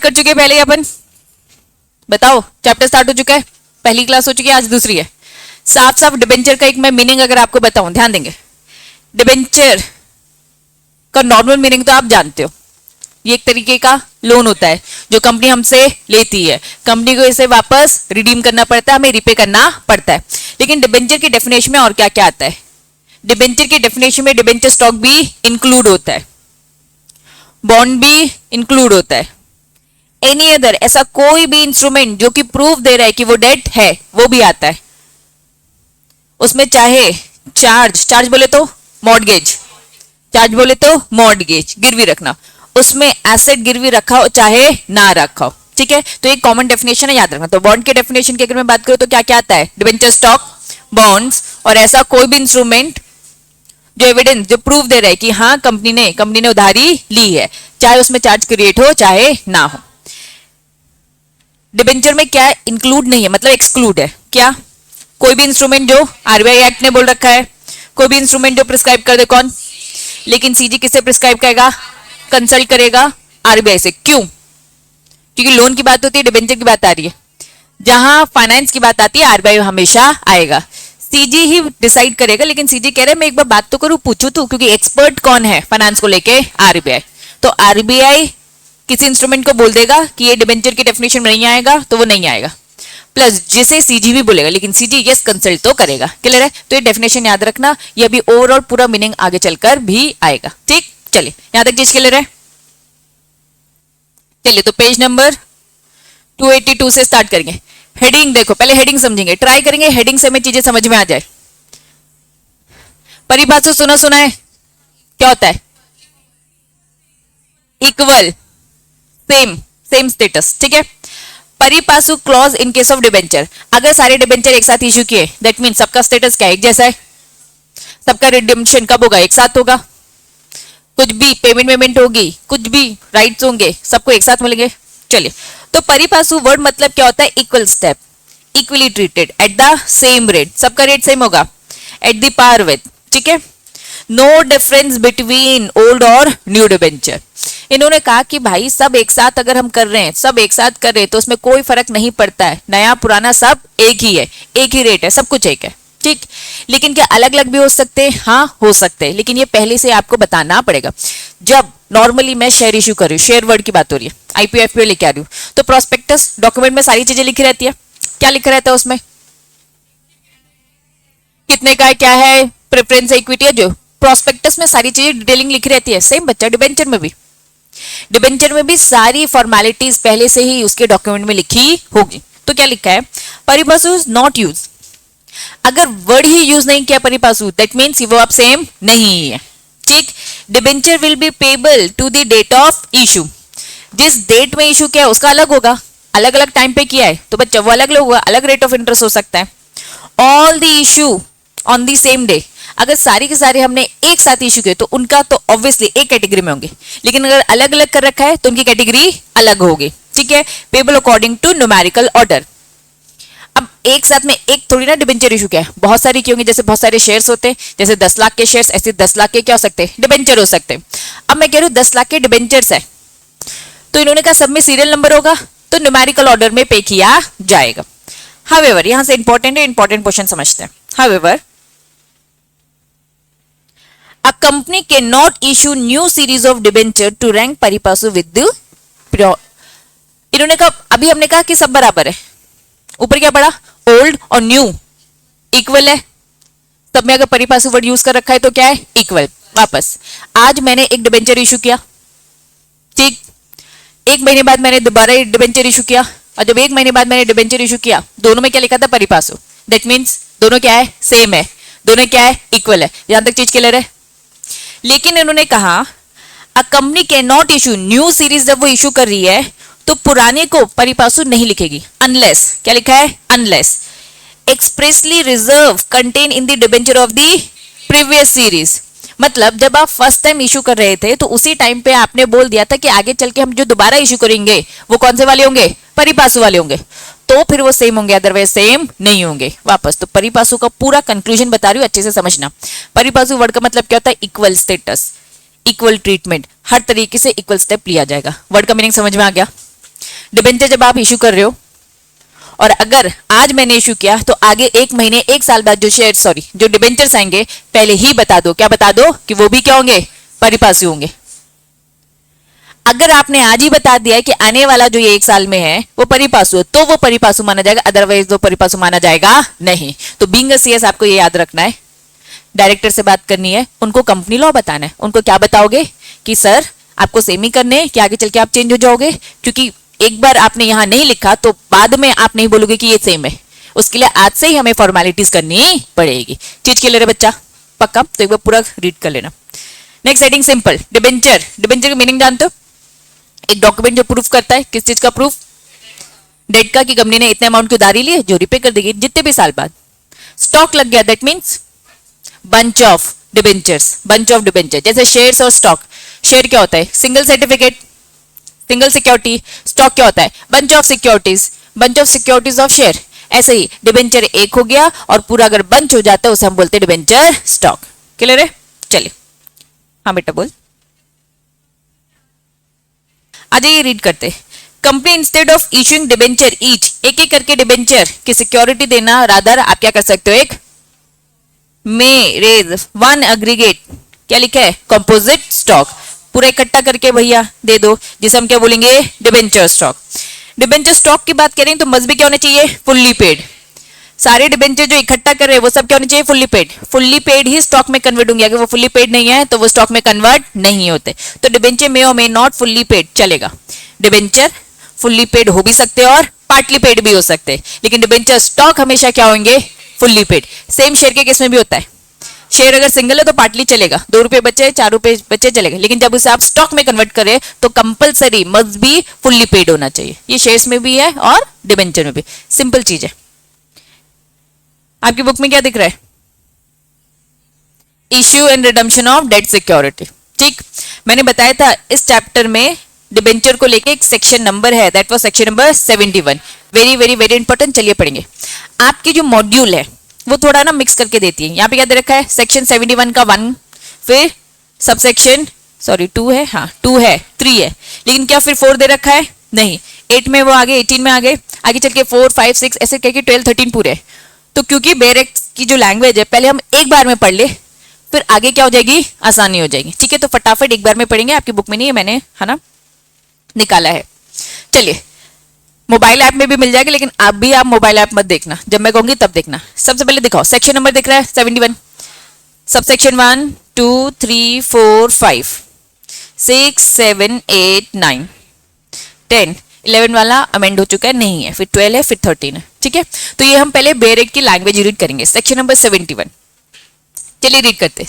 कर चुके हैं पहले अपन, बताओ चैप्टर स्टार्ट हो चुका है, पहली क्लास हो चुकी है, आज दूसरी है। साफ साफ डिबेंचर का एक मैं मीनिंग अगर आपको बताऊं, ध्यान देंगे। डिबेंचर का नॉर्मल मीनिंग तो आप जानते हो, ये एक तरीके का लोन होता है जो कंपनी हमसे लेती है, कंपनी को इसे वापस रिडीम करना पड़ता है, हमें रिपे करना पड़ता है। लेकिन डिबेंचर की डेफिनेशन में और क्या क्या आता है? डिबेंचर की डेफिनेशन में डिबेंचर स्टॉक भी इंक्लूड होता है, बॉन्ड भी इंक्लूड होता है, एनी अदर ऐसा कोई भी इंस्ट्रूमेंट जो कि प्रूफ दे रहा है कि वो डेट है वो भी आता है उसमें। चाहे चार्ज बोले तो मॉर्गेज, चार्ज बोले तो मॉर्गेज, गिरवी रखना, उसमें एसेट गिरवी रखा हो चाहे ना रखा हो, ठीक है। तो एक कॉमन डेफिनेशन है, याद रखना। तो बॉन्ड के डेफिनेशन की अगर मैं बात करूं तो क्या क्या आता है? डिबेंचर स्टॉक, बॉन्ड्स और ऐसा कोई भी इंस्ट्रूमेंट जो एविडेंस जो प्रूफ दे रहा है कि हाँ कंपनी ने उधारी ली है, चाहे उसमें चार्ज क्रिएट हो चाहे ना हो। डिबेंचर में क्या इंक्लूड नहीं है, मतलब एक्सक्लूड है। क्या? कोई भी इंस्ट्रूमेंट जो आरबीआई एक्ट ने बोल रखा है, कोई भी इंस्ट्रूमेंट जो प्रिस्क्राइब कर दे। कौन? लेकिन सीजी किससे प्रिस्क्राइब करेगा? कंसल्ट करेगा आरबीआई से। क्यों? क्योंकि लोन की बात होती है, डिबेंचर की बात आ रही है, जहां फाइनेंस की बात आती है आरबीआई हमेशा आएगा, सीजी ही डिसाइड करेगा। लेकिन सीजी कह रहे हैं मैं एक बार बात तो करूं, पूछूं तो, क्योंकि एक्सपर्ट कौन है फाइनेंस को लेके? आरबीआई। तो आरबीआई किसी इंस्ट्रूमेंट को बोल देगा कि ये डिबेंचर की डेफिनेशन में नहीं आएगा तो वो नहीं आएगा, प्लस जिसे सीजी भी बोलेगा, लेकिन सीजी यस कंसल्ट तो करेगा। क्लियर है? तो ये डेफिनेशन याद रखना, ये भी ओवरऑल पूरा मीनिंग आगे चलकर भी आएगा। ठीक, चलिए यहां तक चीज क्लियर है। चलिए तो पेज नंबर 282 से स्टार्ट करेंगे। हेडिंग देखो, पहले हेडिंग समझेंगे, ट्राई करेंगे हेडिंग से हमें चीजें समझ में आ जाए। परिभाषा सुना है, क्या होता है? इक्वल, सेम स्टेटस, ठीक है। Pari passu clause in case of debenture, अगर सारे डिबेंचर एक साथ इश्यू किए दैट मीन सबका स्टेटस क्या है? एक जैसा है, सबका रिडेम्पशन कब होगा? एक साथ होगा। कुछ भी पेमेंट होगी, कुछ भी राइट्स होंगे, सबको एक साथ मिलेंगे। चलिए, तो परिपासु वर्ड मतलब क्या होता है? Equal step, equally treated, at the same rate, सबका रेट सेम होगा, एट द पार विथ, ठीक है। नो डिफरेंस बिटवीन ओल्ड और न्यू डिबेंचर। इन्होंने कहा कि भाई सब एक साथ अगर हम कर रहे हैं, सब एक साथ कर रहे हैं तो उसमें कोई फर्क नहीं पड़ता है, नया पुराना सब एक ही है, एक ही रेट है, सब कुछ एक है, ठीक। लेकिन क्या अलग अलग भी हो सकते हैं? हाँ हो सकते हैं, लेकिन ये पहले से आपको बताना पड़ेगा। जब नॉर्मली मैं शेयर इशू कर रही हूँ, शेयर वर्ड की बात हो रही है, आईपीएफपीओ लेके आ रही हूँ, तो प्रोस्पेक्टस डॉक्यूमेंट में सारी चीजें लिखी रहती है। क्या लिखा रहता है उसमें? कितने का है, क्या है, प्रेफरेंस है, इक्विटी है, जो प्रोस्पेक्टस में सारी चीजें डिटेलिंग लिखी रहती है। सेम बच्चा डिबेंचर में भी, डिबेंचर में भी सारी फॉर्मेलिटीज पहले से ही उसके डॉक्यूमेंट में लिखी होगी। तो क्या लिखा है? परिभाषा नॉट यूज, अगर वर्ड ही यूज नहीं किया परिपासु दैट मींस वो अब सेम नहीं है, ठीक। Debenture will be payable to the date of issue, जिस डेट में इशू किया है उसका अलग होगा, अलग अलग टाइम पे किया है तो बच्चा वो अलग होगा, अलग रेट ऑफ इंटरेस्ट हो सकता है। All the issue on the same day, अगर सारी के सारे हमने एक साथ इशू किए तो उनका तो ऑब्वियसली एक कैटेगरी में होंगे, लेकिन अगर अलग अलग कर रखा है तो उनकी कैटेगरी अलग होगी, ठीक है। Payable according to numerical order. अब एक साथ में एक थोड़ी ना डिबेंचर इशू किया है, बहुत सारी की होंगी, जैसे बहुत सारे शेयर्स होते हैं, जैसे 10 लाख के शेयर्स, ऐसे 10 लाख के क्या हो सकते हैं? डिबेंचर हो सकते हैं। अब मैं कह रही हूँ 10 लाख के डिबेंचर्स है, तो इन्होंने कहा सब में सीरियल नंबर होगा तो न्यूमेरिकल ऑर्डर में पे किया जाएगा। हाउएवर, यहां से इंपॉर्टेंट है, इंपॉर्टेंट क्वेश्चन समझते हैं। However, a company cannot issue new series of debenture to rank pari passu with the इन्होंने कहा, अभी हमने कहा कि सब बराबर है, ऊपर क्या पड़ा? ओल्ड और न्यू इक्वल है, सब में अगर परी पासु वर्ड यूज कर रखा है तो क्या है? इक्वल। वापस आज मैंने एक डिबेंचर इशू किया, ठीक, एक महीने बाद मैंने दोबारा डिबेंचर इशू किया, और जब एक महीने बाद मैंने डिबेंचर इशू किया, दोनों में क्या लिखा था? परी पासु, दैट मीन्स दोनों क्या है? सेम है, दोनों क्या है? इक्वल है। यहां तक चीज क्लियर है। लेकिन इन्होंने कहा a company can not issue new series, जब वो इशू कर रही है तो पुराने को परिपासु नहीं लिखेगी, अनलेस, क्या लिखा है? Unless expressly reserve contain in the debenture of the previous series. मतलब जब आप फर्स्ट टाइम इशू कर रहे थे तो उसी टाइम पे आपने बोल दिया था कि आगे चल के हम जो दोबारा इशू करेंगे वो कौन से वाले होंगे? परिपासु वाले होंगे, तो फिर वो सेम होंगे, अदरवाइज सेम नहीं होंगे। वापस तो परिपासु का पूरा कंक्लूजन बता रही हूँ, अच्छे से समझना। परिपासु वर्ड का मतलब क्या होता है? इक्वल स्टेटस, इक्वल ट्रीटमेंट, हर तरीके से इक्वल स्टेप लिया जाएगा। वर्ड का मीनिंग समझ में आ गया? डिबेंचर जब आप इशू कर रहे हो और अगर आज मैंने इशू किया तो आगे 1 महीने 1 साल बाद जो डिबेंचर्स आएंगे पहले ही बता दो, क्या बता दो कि वो भी क्या होंगे, परिपासी होंगे। अगर आपने आज ही बता दिया है कि आने वाला जो ये 1 साल में है वो परिपासु है, तो वो परिपासु माना जाएगा, अदरवाइज वो परिपासु माना जाएगा नहीं। तो बीइंग अ सीएस आपको ये याद रखना है, डायरेक्टर से बात करनी है, उनको कंपनी लॉ बताना है। उनको क्या बताओगे कि सर आपको सेम ही करने हैं कि आगे चल के आप चेंज हो जाओगे, क्योंकि एक बार आपने यहां नहीं लिखा तो बाद में आप नहीं बोलोगे कि ये सेम है। उसके लिए आज से ही हमें फॉर्मेलिटीज करनी पड़ेगी। चीज के लिए बच्चा पक्का, तो एक बार पूरा रीड कर लेना। Next heading simple, debenture. Debenture की मीनिंग जानते हो? एक डॉक्यूमेंट जो प्रूफ करता है, किस चीज का प्रूफ? डेट का, कि कंपनी ने इतने अमाउंट की उधारी ली है जो रिपे कर देगी जितने भी साल बाद। स्टॉक लग गया, that means bunch of debentures, bunch of debenture. जैसे शेयर्स और स्टॉक, शेयर क्या होता है? Single certificate, single security. Stock क्या होता है? Bunch of securities, bunch of securities of share. ऐसे ही डिबेंचर एक हो गया और पूरा अगर बंच हो जाता है उसे हम बोलते हैं डिबेंचर स्टॉक। क्लियर है? चलिए, हाँ बेटा बोल। आ जाइए रीड करते। Company instead of issuing debenture each, एक एक करके डिबेंचर की सिक्योरिटी देना, रादर आप क्या कर सकते हो, एक में रेज वन एग्रीगेट, क्या लिखा है, कंपोजिट स्टॉक, पूरा इकट्ठा करके भैया दे दो, जिसे हम क्या बोलेंगे, डिबेंचर स्टॉक। डिबेंचर स्टॉक की बात करें तो मस्ट भी क्या होना चाहिए, फुल्ली पेड। सारे डिबेंचर जो इकट्ठा कर रहे हैं वो सब क्या होने चाहिए, फुल्ली पेड। फुल्ली पेड ही स्टॉक में कन्वर्ट होंगे, अगर वो फुल्ली पेड नहीं है तो वो स्टॉक में कन्वर्ट नहीं होते। तो डिबेंचर में और मे नॉट फुल्ली पेड चलेगा। डिबेंचर फुल्ली पेड हो भी सकते हैं और पार्टली पेड भी हो सकते हैं, लेकिन डिबेंचर स्टॉक हमेशा क्या होंगे, फुल्ली पेड। सेम शेयर के केस में भी होता है, शेयर अगर सिंगल है तो पार्टली चलेगा, 2 रुपए बचे 4 रुपए बचे चलेगा, लेकिन जब उसे आप स्टॉक में कन्वर्ट करें तो compulsory must be fully paid होना चाहिए। ये शेयर्स में भी है और डिबेंचर में भी, सिंपल चीज है। आपकी बुक में क्या दिख रहा है, issue and redemption of debt security. ठीक, मैंने बताया था इस चैप्टर में डिबेंचर को लेके एक सेक्शन नंबर है, that was section number 71। Very very very important. चलिए पढ़ेंगे। आपकी जो मॉड्यूल है वो थोड़ा ना मिक्स करके देती है। यहाँ पे क्या दे रखा है, सेक्शन 71 का 1, फिर सबसेक्शन 2 है, हाँ 2 है, 3 है, लेकिन क्या फिर 4 दे रखा है, नहीं। 8 में वो आगे, 18 में आगे, आगे चल के 4 5 6 ऐसे करके 12 13 पूरे है। तो क्योंकि बेरेक्स की जो लैंग्वेज है पहले हम एक बार में पढ़ ले, फिर आगे क्या हो जाएगी, आसानी हो जाएगी। ठीक है, तो फटाफट एक बार में पढ़ेंगे। आपकी बुक में नहीं है, मैंने है ना निकाला है। चलिए, मोबाइल ऐप में भी मिल जाएगा, लेकिन आप भी आप मोबाइल ऐप मत देखना, जब मैं कहूंगी तब देखना। सबसे पहले दिखाओ, सेक्शन नंबर दिख रहा है 71, सब सेक्शन 1 2 3 4 5 6 7 8 9 10 11 वाला अमेंड हो चुका है, नहीं है, फिर 12 है, फिर 13 है। ठीक है, तो ये हम पहले बेरेक की लैंग्वेज रीड करेंगे, सेक्शन नंबर 71। चलिए रीड करते।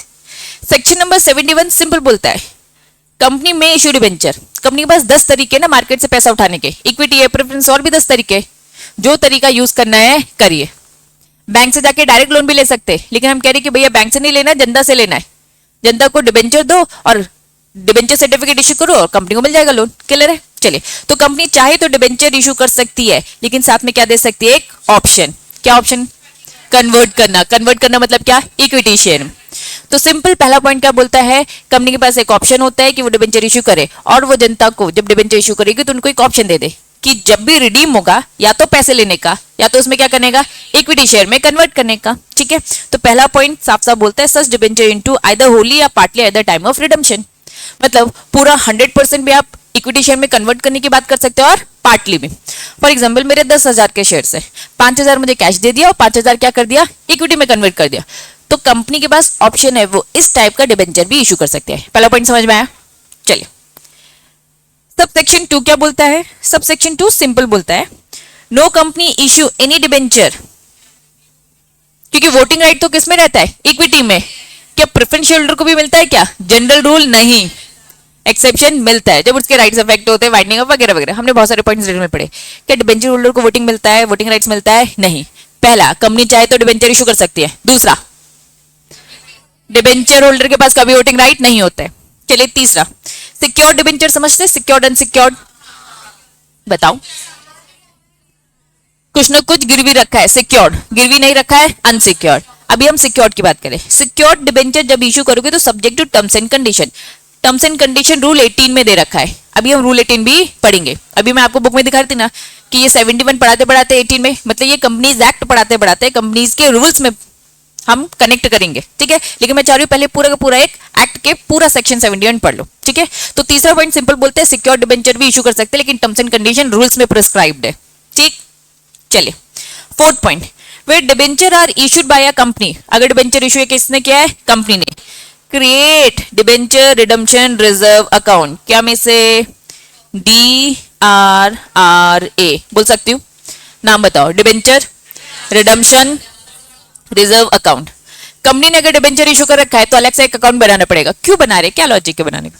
सेक्शन नंबर 71 सिंपल बोलता है, कंपनी में इशू डिबेंचर। कंपनी के पास 10 तरीके ना मार्केट से पैसा उठाने के, इक्विटी है, प्रेफरेंस, और भी 10 तरीके। जो तरीका यूज करना है करिए। बैंक से जाके डायरेक्ट लोन भी ले सकते हैं, लेकिन हम कह रहे हैं कि भैया बैंक से नहीं लेना है, जनता से लेना है। जनता को डिबेंचर दो और डिबेंचर सर्टिफिकेट इशू करो और कंपनी को मिल जाएगा लोन। क्लियर है? चलिए, तो कंपनी चाहे तो डिबेंचर इशू कर सकती है, लेकिन साथ में क्या दे सकती है, एक ऑप्शन। क्या ऑप्शन? कन्वर्ट करना। कन्वर्ट करना मतलब क्या, इक्विटी शेयर में। तो सिंपल पहला पॉइंट क्या बोलता है, कंपनी के पास एक ऑप्शन होता है कि वो डिबेंचर इशू करे, और वो जनता को जब डिबेंचर इशू करेगी तो उनको एक ऑप्शन दे दे कि जब भी रिडीम होगा या तो पैसे लेने का या तो उसमें क्या करने का, इक्विटी शेयर में कन्वर्ट करने का। ठीक है, तो पहला पॉइंट साफ साफ बोलता है, सच डिबेंचर इनटू आइदर होली या partly at the time of redemption. मतलब पूरा 100% भी आप इक्विटी शेयर में कन्वर्ट करने की बात कर सकते हो और पार्टली भी। फॉर एग्जांपल मेरे 10,000 के शेयर्स है, 5,000 मुझे कैश दे दिया और 5,000 क्या कर दिया, इक्विटी में कन्वर्ट कर दिया। तो कंपनी के पास ऑप्शन है, वो इस टाइप का डिबेंचर भी इशू कर सकते हैं। पहला पॉइंट समझ में आया? चलिए, सब सेक्शन 2 क्या बोलता है? सब सेक्शन 2 सिंपल बोलता है, no company issue any debenture, क्योंकि वोटिंग राइट तो किसमें रहता है, इक्विटी में। क्या प्रेफरेंस होल्डर को भी मिलता है क्या? जनरल रूल नहीं, एक्सेप्शन मिलता है जब उसके राइट्स अफेक्ट होते हैं, वाइडनिंग अप वगैरह वगैरह। हमने बहुत सारे पॉइंट्स में पढ़े। क्या डिबेंचर होल्डर को वोटिंग मिलता है, वोटिंग राइट्स मिलता है? नहीं। पहला, कंपनी चाहे तो डिबेंचर इशू कर सकती है। दूसरा, डिबेंचर होल्डर के पास कभी वोटिंग राइट नहीं होता है। चलिए तीसरा, सिक्योर्ड डिबेंचर समझते हैं, सिक्योर्ड अनसिक्योर्ड बताओ। कुछ ना कुछ गिरवी रखा है, सिक्योर्ड। गिरवी नहीं रखा है, अनसिक्योर्ड। अभी हम सिक्योर्ड की बात करें। सिक्योर्ड डिबेंचर जब इशू करोगे तो subject to terms and condition. Terms and condition rule 18 में दे रखा है, अभी हम रूल 18 भी पढ़ेंगे। अभी मैं आपको बुक में दिखा रही थी ना कि ये 71 पढ़ाते पढ़ाते 18 में, मतलब ये कंपनीज एक्ट पढ़ाते पढ़ाते कंपनीज के रूल्स में हम कनेक्ट करेंगे, ठीक है। लेकिन मैं चाह रही हूँ पहले पूरा का पूरा एक एक्ट के पूरा सेक्शन 71 पढ़ लो, ठीक है। तो तीसरा पॉइंट सिंपल बोलते हैं, सिक्योर डिबेंचर भी इशू कर सकते हैं लेकिन टर्म्स एंड कंडीशन रूल्स में प्रिस्क्राइब्ड है, ठीक। चलिए fourth point, where debenture are issued by a company, अगर डिबेंचर इशू किसने किया है, कंपनी ने, create debenture redemption reserve account, क्या में से DRRA बोल सकती हूँ, नाम बताओ, debenture redemption reserve account. Company ने अगर डिबेंचर इशू कर रखा है तो अलग से एक अकाउंट बनाना पड़ेगा, क्यों बना रहे, क्या लॉजिक है बनाने का,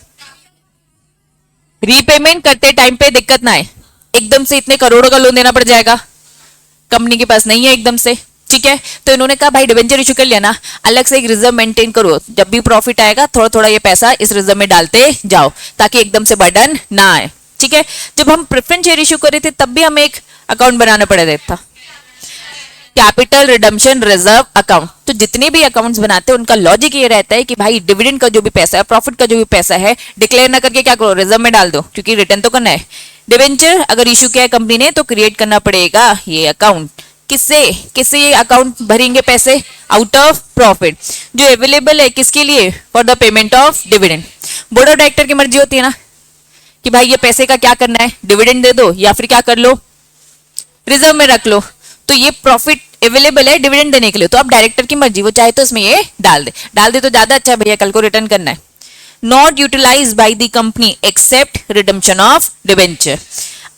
रीपेमेंट करते टाइम पे दिक्कत ना आए, एकदम से इतने करोड़ों का लोन देना पड़ जाएगा, कंपनी के पास नहीं है एकदम से, ठीक है। तो इन्होंने कहा भाई डिबेंचर इशू कर लिया ना, अलग से एक रिजर्व मेंटेन करो, जब भी प्रॉफिट आएगा थोड़ा थोड़ा ये पैसा इस रिजर्व में डालते जाओ ताकि एकदम से बर्डन ना आए, ठीक है। जब हम प्रेफरेंस शेयर इशू कर रहे थे तब भी हमें एक अकाउंट बनाना पड़ रहा था, कैपिटल रिडम्पशन रिजर्व अकाउंट। तो जितने भी अकाउंट्स बनाते हैं उनका लॉजिक ये रहता है कि भाई डिविडेंड का जो भी पैसा है, प्रॉफिट का जो भी पैसा है, डिक्लेयर ना करके क्या करो, रिजर्व में डाल दो, क्योंकि रिटर्न तो करना है। डिबेंचर अगर इशू किया है कंपनी ने तो क्रिएट करना पड़ेगा ये अकाउंट, किससे किससे ये अकाउंट भरेंगे पैसे, आउट ऑफ प्रॉफिट, जो अवेलेबल है किसके लिए, for the payment of dividend. Board of director की मर्जी होती है ना कि भाई ये पैसे का क्या करना है, डिविडेंड दे दो या फिर क्या कर लो, रिजर्व में रख लो। तो ये प्रॉफिट अवेलेबल है डिविडेंड देने के लिए, तो अब डायरेक्टर की मर्जी, वो चाहे तो इसमें ये डाल दे तो ज्यादा अच्छा है, भैया कल को रिटर्न करना है। Not utilise by the company except redemption of debenture.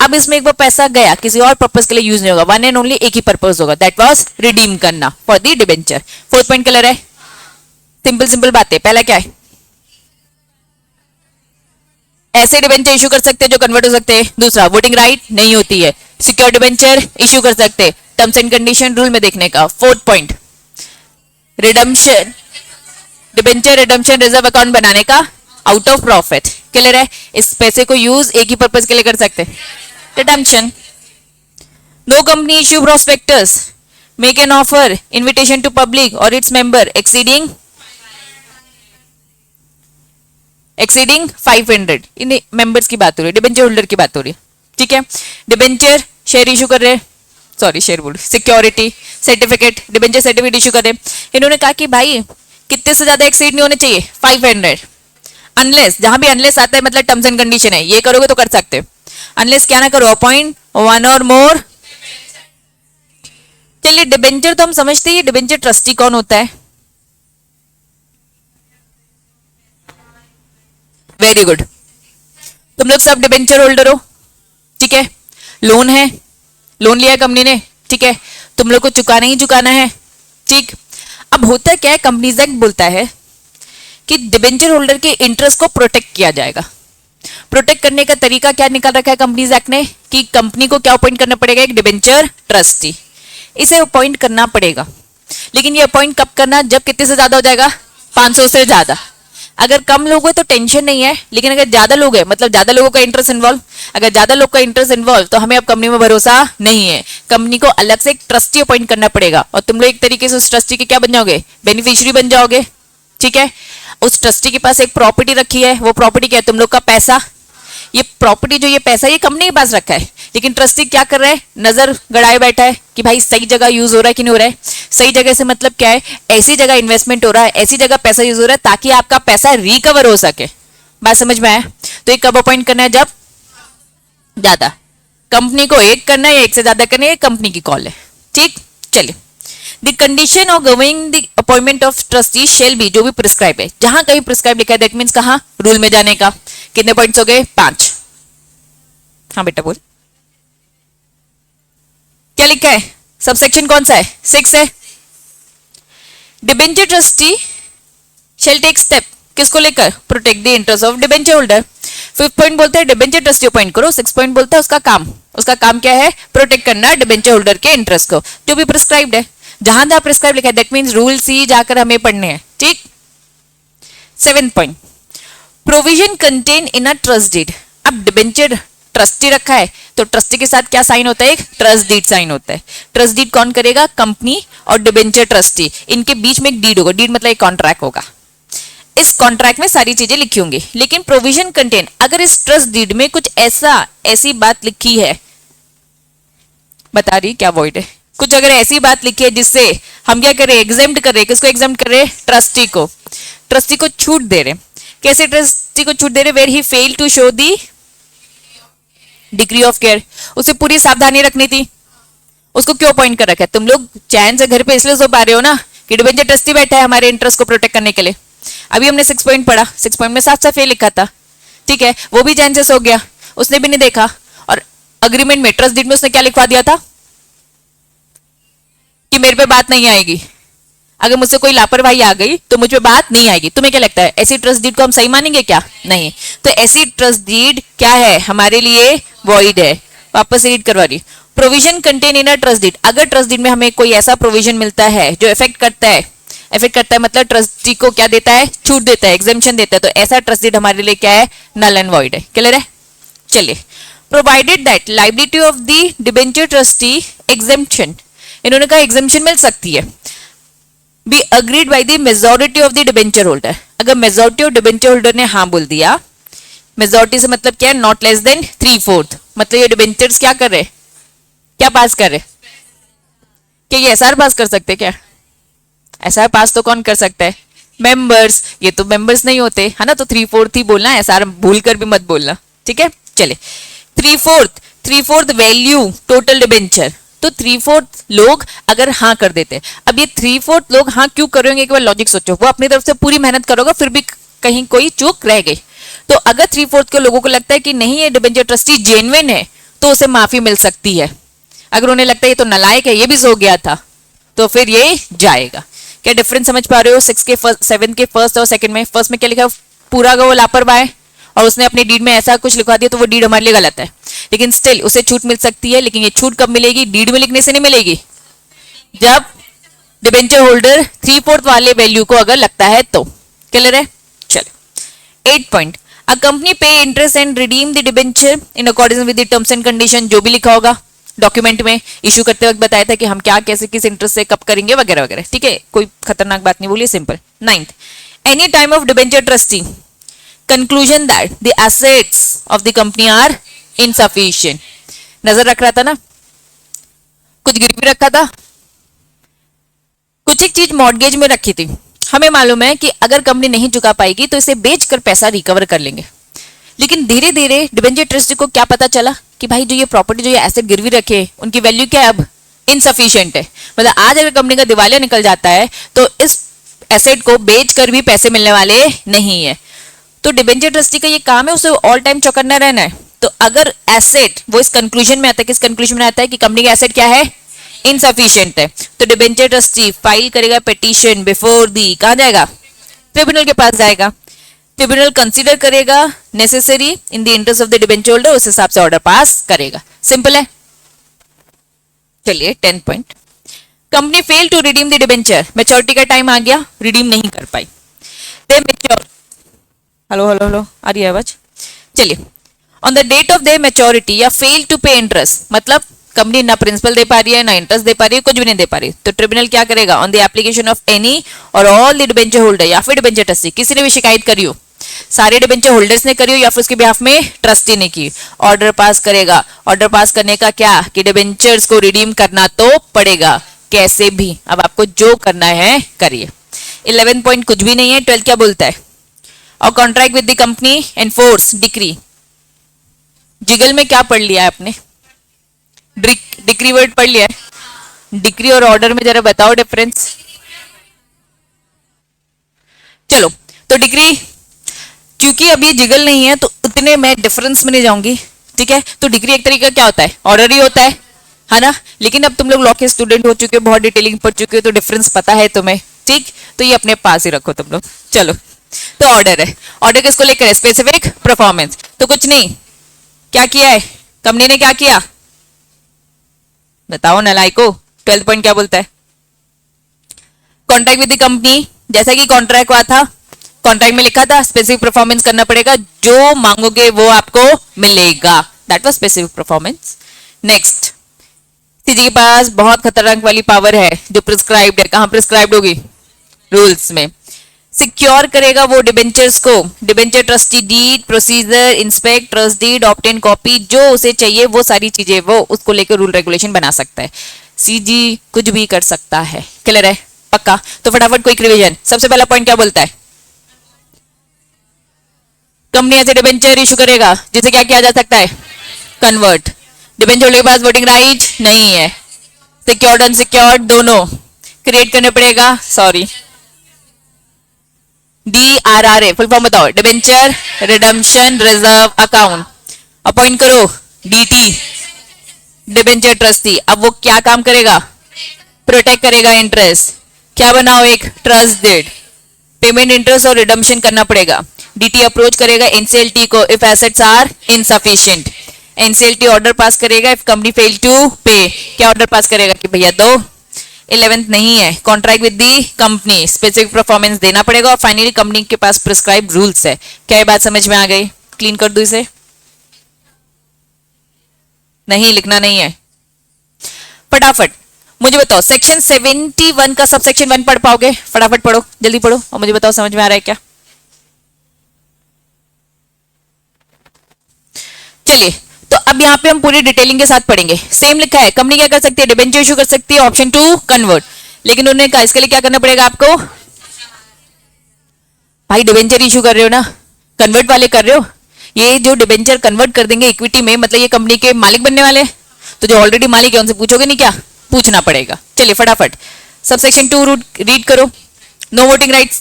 अब इसमें एक बार पैसा गया, किसी और पर्पस के लिए यूज नहीं होगा, वन एंड ओनली एक ही पर्पस होगा, दैट वाज रिडीम करना for the debenture. Fourth point clear है, सिंपल सिंपल बातें। पहला क्या है, ऐसे डिबेंचर इशू कर सकते हैं जो कन्वर्ट हो सकते हैं। दूसरा, वोटिंग राइट नहीं होती है। सिक्योर डिबेंचर इशू कर सकते हैं, टर्म्स एंड कंडीशन रूल में देखने का। Fourth point, redemption debenture redemption reserve account बनाने का आउट ऑफ प्रॉफिट, क्लियर है। इस पैसे को यूज एक ही पर्पस के लिए कर सकते हैं, redemption. No company issue prospectus make an offer invitation to public और इट्स मेंबर एक्सीडिंग 500, इन मेंबर्स की बात हो रही है, डिबेंचर होल्डर की बात हो रही है, ठीक है। डिबेंचर शेयर इशू कर रहे हैं, सॉरी शेयर बोल, security certificate, debenture certificate issue कर रहे हैं। इन्होंने कहा कि भाई कितने से ज्यादा एक्सीड नहीं होने चाहिए, 500, अनलेस, जहां भी अनलेस आता है मतलब टर्म्स एंड कंडीशन है, ये करोगे तो कर सकते हो, अनलेस क्या ना करो, अपॉइंट वन और मोर। चलिए डिबेंचर तो हम समझते हैं, डिबेंचर ट्रस्टी कौन होता है, वेरी गुड, तुम लोग सब डिबेंचर होल्डर हो, ठीक है। लोन है, लोन लिया कंपनी ने, ठीक है, तुम लोग को चुकाना ही चुकाना है, ठीक। अब होता क्या है, कंपनीज एक्ट बोलता है कि डिबेंचर होल्डर के इंटरेस्ट को प्रोटेक्ट किया जाएगा। प्रोटेक्ट करने का तरीका क्या निकाल रखा है कंपनीज एक्ट ने, कि कंपनी को क्या अपॉइंट करना पड़ेगा, एक डिबेंचर ट्रस्टी, इसे अपॉइंट करना पड़ेगा। लेकिन ये अपॉइंट कब करना, जब कितने से ज्यादा हो जाएगा, 500 से ज्यादा। अगर कम लोग हैं तो टेंशन नहीं है, लेकिन अगर ज्यादा लोग हैं, मतलब ज्यादा लोगों का इंटरेस्ट इन्वॉल्व, अगर ज्यादा लोग का इंटरेस्ट इन्वॉल्व तो हमें अब कंपनी में भरोसा नहीं है, कंपनी को अलग से एक ट्रस्टी अपॉइंट करना पड़ेगा, और तुम लोग एक तरीके से उस ट्रस्टी के क्या बन जाओगे, बेनिफिशियरी बन जाओगे, ठीक है। उस ट्रस्टी के पास एक प्रॉपर्टी रखी है, वो प्रॉपर्टी क्या है, तुम लोग का पैसा। ये प्रॉपर्टी जो ये पैसा ये कंपनी के पास रखा है, लेकिन ट्रस्टी क्या कर रहा है, नजर गड़ाए बैठा है कि भाई सही जगह यूज हो रहा है कि नहीं हो रहा है। सही जगह से मतलब क्या है, ऐसी जगह इन्वेस्टमेंट हो रहा है, ऐसी जगह पैसा यूज हो रहा है ताकि आपका पैसा रिकवर हो सके। बात समझ में आया। तो एक कब अपॉइंट करना है, जब ज्यादा, कंपनी को एक करना है या एक से ज्यादा करना है, कंपनी की कॉल है, ठीक। चलिए, the condition of governing the appointment of trustee shall be, जो भी प्रिस्क्राइब है, जहां कहीं प्रिस्क्राइब लिखा है दैट मींस कहां, रूल में जाने का। कितने पॉइंट्स हो गए, 5। हाँ बेटा बोल, क्या लिखा है, सब सेक्शन कौन सा है, 6 है। Debenture trustee shall take step, किसको लेकर, protect the interest of debenture holder. 5th point बोलते हैं डिबेंचर ट्रस्टी अपॉइंट करो। 6th पॉइंट बोलता है उसका काम क्या है, प्रोटेक्ट करना डिबेंचर होल्डर के इंटरेस्ट को, जो भी प्रिस्क्राइब्ड है, जहां जहां प्रिस्क्राइब लिखा है दैट मींस रूल सी जाकर हमें पढ़ने हैं, ठीक। 7th point, provision contain in a trust deed. अब डिबेंचर ट्रस्टी रखा है तो ट्रस्टी के साथ क्या साइन होता है, एक ट्रस्ट डीड साइन होता है। ट्रस्ट डीड कौन करेगा, कंपनी और डिबेंचर ट्रस्टी, इनके बीच में एक डीड होगा, डीड मतलब एक कॉन्ट्रैक्ट होगा। इस कॉन्ट्रैक्ट में सारी चीजें लिखी होंगी, लेकिन प्रोविजन कंटेन, अगर इस ट्रस्ट डीड में कुछ ऐसी बात लिखी है, बता रही क्या वॉइड है, कुछ अगर ऐसी बात लिखी है जिससे हम क्या करें, एग्जेम्प्ट कर रहे, किसको एग्जेम्प्ट कर रहे, ट्रस्टी को, ट्रस्टी को छूट दे रहे। कैसे ट्रस्टी को छूट दे रहे, where he fail to show the degree of care, उसे पूरी सावधानी रखनी थी, उसको क्यों पॉइंट कर रखा है, तुम लोग चैन से घर पे इसलिए सो पा रहे हो ना कि डिबेंचर ट्रस्टी बैठा है हमारे इंटरेस्ट को प्रोटेक्ट करने के लिए। अभी हमने 6 पॉइंट पढ़ा, 6 पॉइंट में साफ साफ ये लिखा था, ठीक है, वो भी चैन से सो गया, उसने भी नहीं देखा, और अग्रीमेंट में ट्रस्ट डीड में उसने क्या लिखवा दिया था कि मेरे पे बात नहीं आएगी, अगर मुझसे कोई लापरवाही आ गई तो मुझ पे बात नहीं आएगी। तुम्हें क्या लगता है ऐसी ट्रस्ट डीड को हम सही मानेंगे क्या, नहीं। तो ऐसी ट्रस्ट डीड क्या है, हमारे लिए वॉइड है। वापस रीड करवा रही, provision contain in a trust deed, अगर ट्रस्ट डीड में हमें कोई ऐसा प्रोविजन मिलता है जो इफेक्ट करता है मतलब ट्रस्टी को क्या देता है, छूट देता है, एग्जेम्पशन देता है, तो ऐसा ट्रस्ट डीड हमारे लिए क्या है, नल एंड वॉइड है। क्लियर है। चलिए, provided that liability of the debenture trustee exemption, इन्होंने कहा एग्जेम्पशन मिल सकती है, be agreed by the majority of the debenture holder, अगर मेजॉरिटी ऑफ डिबेंचर होल्डर ने हाँ बोल दिया, मेजॉरिटी से मतलब क्या है, नॉट लेस देन 3/4, मतलब ये डिबेंचर्स क्या कर रहे, क्या पास कर रहे, क्या ये एसआर पास कर सकते क्या, एसआर पास तो कौन कर सकता है, मेंबर्स, ये तो मेंबर्स नहीं होते है ना, तो 3/4 ही बोलना, एसआर भूल कर भी मत बोलना, ठीक है। चले, 3/4 वैल्यू टोटल डिबेंचर, तो 3/4 लोग अगर हाँ कर देते, अब ये 3/4 लोग हाँ क्यों करेंगे, एक बार लॉजिक सोचो, वो अपनी तरफ से पूरी मेहनत करोगे फिर भी कहीं कोई चूक रह गई, तो अगर 3/4 के लोगों को लगता है कि नहीं ये डिबेंचर ट्रस्टी जेन्युइन है तो उसे माफी मिल सकती है, अगर उन्हें लगता है ये तो नालायक है, ये भी सो गया था, तो फिर ये जाएगा। क्या डिफरेंस समझ पा रहे हो 7 के फर्स्ट और सेकंड में, फर्स्ट में क्या लिखा है, पूरा वो लापरवाह है और उसने अपनी डीड में ऐसा कुछ लिखवा दिया तो वो डीड हमारे लिए गलत है, लेकिन स्टिल उसे छूट मिल सकती है, लेकिन ये छूट कब मिलेगी, डीड में लिखने से नहीं मिलेगी, जब डिबेंचर होल्डर 3/4 वाले वैल्यू को अगर लगता है तो। क्लियर है। चलो, 8 पॉइंट, अ कंपनी पे interest and redeem the debenture in according with the terms and condition, जो भी लिखा होगा डॉक्यूमेंट में, इशू करते वक्त बताया था कि हम क्या कैसे किस इंटरेस्ट से कब करेंगे वगैरह वगैरह, ठीक है, कोई खतरनाक बात नहीं बोली, simple. 9th, any time of debenture trustee conclusion that the assets of the company are insufficient, नजर रख रहा था ना, कुछ गिरवी रखा था, कुछ एक चीज मॉर्गेज में रखी थी, हमें मालूम है कि अगर कंपनी नहीं चुका पाएगी तो इसे बेचकर पैसा रिकवर कर लेंगे, लेकिन धीरे धीरे डिबेंचर ट्रस्टी को क्या पता चला कि भाई जो ये प्रॉपर्टी, जो ये एसेट गिरवी रखे, उनकी वैल्यू क्या है, अब इनसफिशिएंट है, मतलब आज अगर कंपनी का दिवालिया निकल जाता है तो इस एसेट को बेचकर भी पैसे मिलने वाले नहीं है, तो डिबेंचर ट्रस्टी का ये काम है उसे ऑल टाइम चौकन्ना रहना है। तो अगर एसेट, वो इस कंक्लूजन में आता है, किस कंक्लूजन में आता है कि कंपनी का एसेट क्या है, इनसफिशिएंट है, तो डिबेंचर ट्रस्टी फाइल करेगा पिटीशन बिफोर दी, कहां जाएगा, ट्रिब्यूनल के पास जाएगा, ट्रिब्यूनल कंसीडर करेगा necessary in the interest of the debenture holder, उस हिसाब से ऑर्डर पास करेगा, सिंपल है। चलिए 10 point, company fail to redeem the debenture, maturity का टाइम आ गया, रिडीम नहीं कर पाई, they mature, hello hello hello आ रही है आवाज, चलिए, on the date of the maturity या फेल टू पे इंटरेस्ट, मतलब कंपनी ना प्रिंसिपल दे पा रही है ना इंटरेस्ट दे पा रही है, कुछ भी नहीं दे पा रही, तो ट्रिब्यूनल क्या करेगा, on the application of any और ऑल द डिबेंचर होल्डर, या फिर डिबेंचर ट्रस्टी, किसी ने भी शिकायत करी हो, सारे डिबेंचर होल्डर्स ने करी हो या फिर उसके बिहाफ में ट्रस्टी ने की, ऑर्डर पास करेगा। ऑर्डर पास करने का क्या कि डिबेंचर्स को रिडीम करना तो पड़ेगा कैसे भी, अब आपको जो करना है करिए। 11 पॉइंट कुछ भी नहीं है, 12 क्या बोलता है, और contract with the company enforce decree, jiggle में क्या पढ़ लिया है आपने, डिक्री वर्ड पढ़ लिया है, डिक्री और ऑर्डर में जरा बताओ डिफरेंस। चलो, तो डिक्री, क्योंकि अभी जिगल नहीं है तो उतने मैं डिफरेंस में नहीं जाऊंगी, ठीक है, तो डिग्री एक तरीका क्या होता है, ऑर्डर ही होता है ना, लेकिन अब तुम लोग लॉ के स्टूडेंट हो चुके हो, बहुत डिटेलिंग पढ़ चुके हो, तो डिफरेंस पता है तुम्हें, ठीक, तो ये अपने पास ही रखो तुम लोग। चलो, तो ऑर्डर है, ऑर्डर किसको लेकर है, स्पेसिफिक परफॉर्मेंस, तो कुछ नहीं, क्या किया है कंपनी ने, क्या किया बताओ नलायको, 12 पॉइंट क्या बोलता है, कॉन्ट्रैक्ट विद द कंपनी, जैसा कि कॉन्ट्रैक्ट हुआ था, कॉन्ट्रैक्ट में लिखा था स्पेसिफिक परफॉर्मेंस करना पड़ेगा, जो मांगोगे वो आपको मिलेगा, that was specific performance. Next, CG के पास बहुत खतरनाक वाली पावर है जो प्रिस्क्राइब्ड है, कहां प्रिस्क्राइब्ड होगी, रूल्स में। सिक्योर करेगा वो डिबेंचर्स को, debenture trustee deed, procedure, inspect, trust deed, obtain copy, जो उसे चाहिए वो सारी चीजें वो उसको लेकर रूल रेगुलेशन बना सकता है। सीजी कुछ भी कर सकता है। क्लियर है? पक्का? तो फटाफट क्विक रिवीजन। सबसे पहला पॉइंट क्या बोलता है? कंपनी ऐसे डिबेंचर इशू करेगा जिसे क्या किया जा सकता है? कन्वर्ट। डिबेंचर होल्डर के पास वोटिंग राइट नहीं है। सिक्योर्ड अनसिक्योर्ड दोनों क्रिएट करने पड़ेगा। सॉरी, DRRA फुल फॉर्म बताओ? Debenture redemption reserve account. Appoint करो DT, डिबेंचर ट्रस्टी। अब वो क्या काम करेगा? प्रोटेक्ट करेगा इंटरेस्ट। क्या बनाओ? एक ट्रस्ट डीड। पेमेंट इंटरेस्ट और रिडम्पशन करना पड़ेगा। DT अप्रोच करेगा NCLT को if assets are insufficient. NCLT order pass करेगा इफ कंपनी फेल टू पे। क्या ऑर्डर पास करेगा कि भैया दो। 11th नहीं है, contract with the company, specific performance देना पड़ेगा। और फाइनली कंपनी के पास प्रिस्क्राइब्ड रूल्स है। क्या ये बात समझ में आ गई? क्लीन कर दूं इसे? नहीं, लिखना नहीं है। फटाफट मुझे बताओ, सेक्शन 71 का सब सेक्शन 1 पढ़ पाओगे? फटाफट पढ़ो, जल्दी पढ़ो और मुझे बताओ समझ में आ रहा है क्या। चलिए, तो अब यहाँ पे हम पूरी डिटेलिंग के साथ पढ़ेंगे। सेम लिखा है, कंपनी क्या कर सकती है? डिबेंचर इशू कर सकती है, ऑप्शन 2 कन्वर्ट। लेकिन उन्होंने कहा इसके लिए क्या करना पड़ेगा आपको? भाई डिबेंचर इशू कर रहे हो ना, कन्वर्ट वाले कर रहे हो, ये जो डिबेंचर कन्वर्ट कर देंगे इक्विटी में, मतलब ये कंपनी के मालिक बनने वाले। तो जो ऑलरेडी मालिक है उनसे पूछोगे नहीं क्या? पूछना पड़ेगा। चलिए फटाफट सब सेक्शन 2 रीड करो। No voting rights.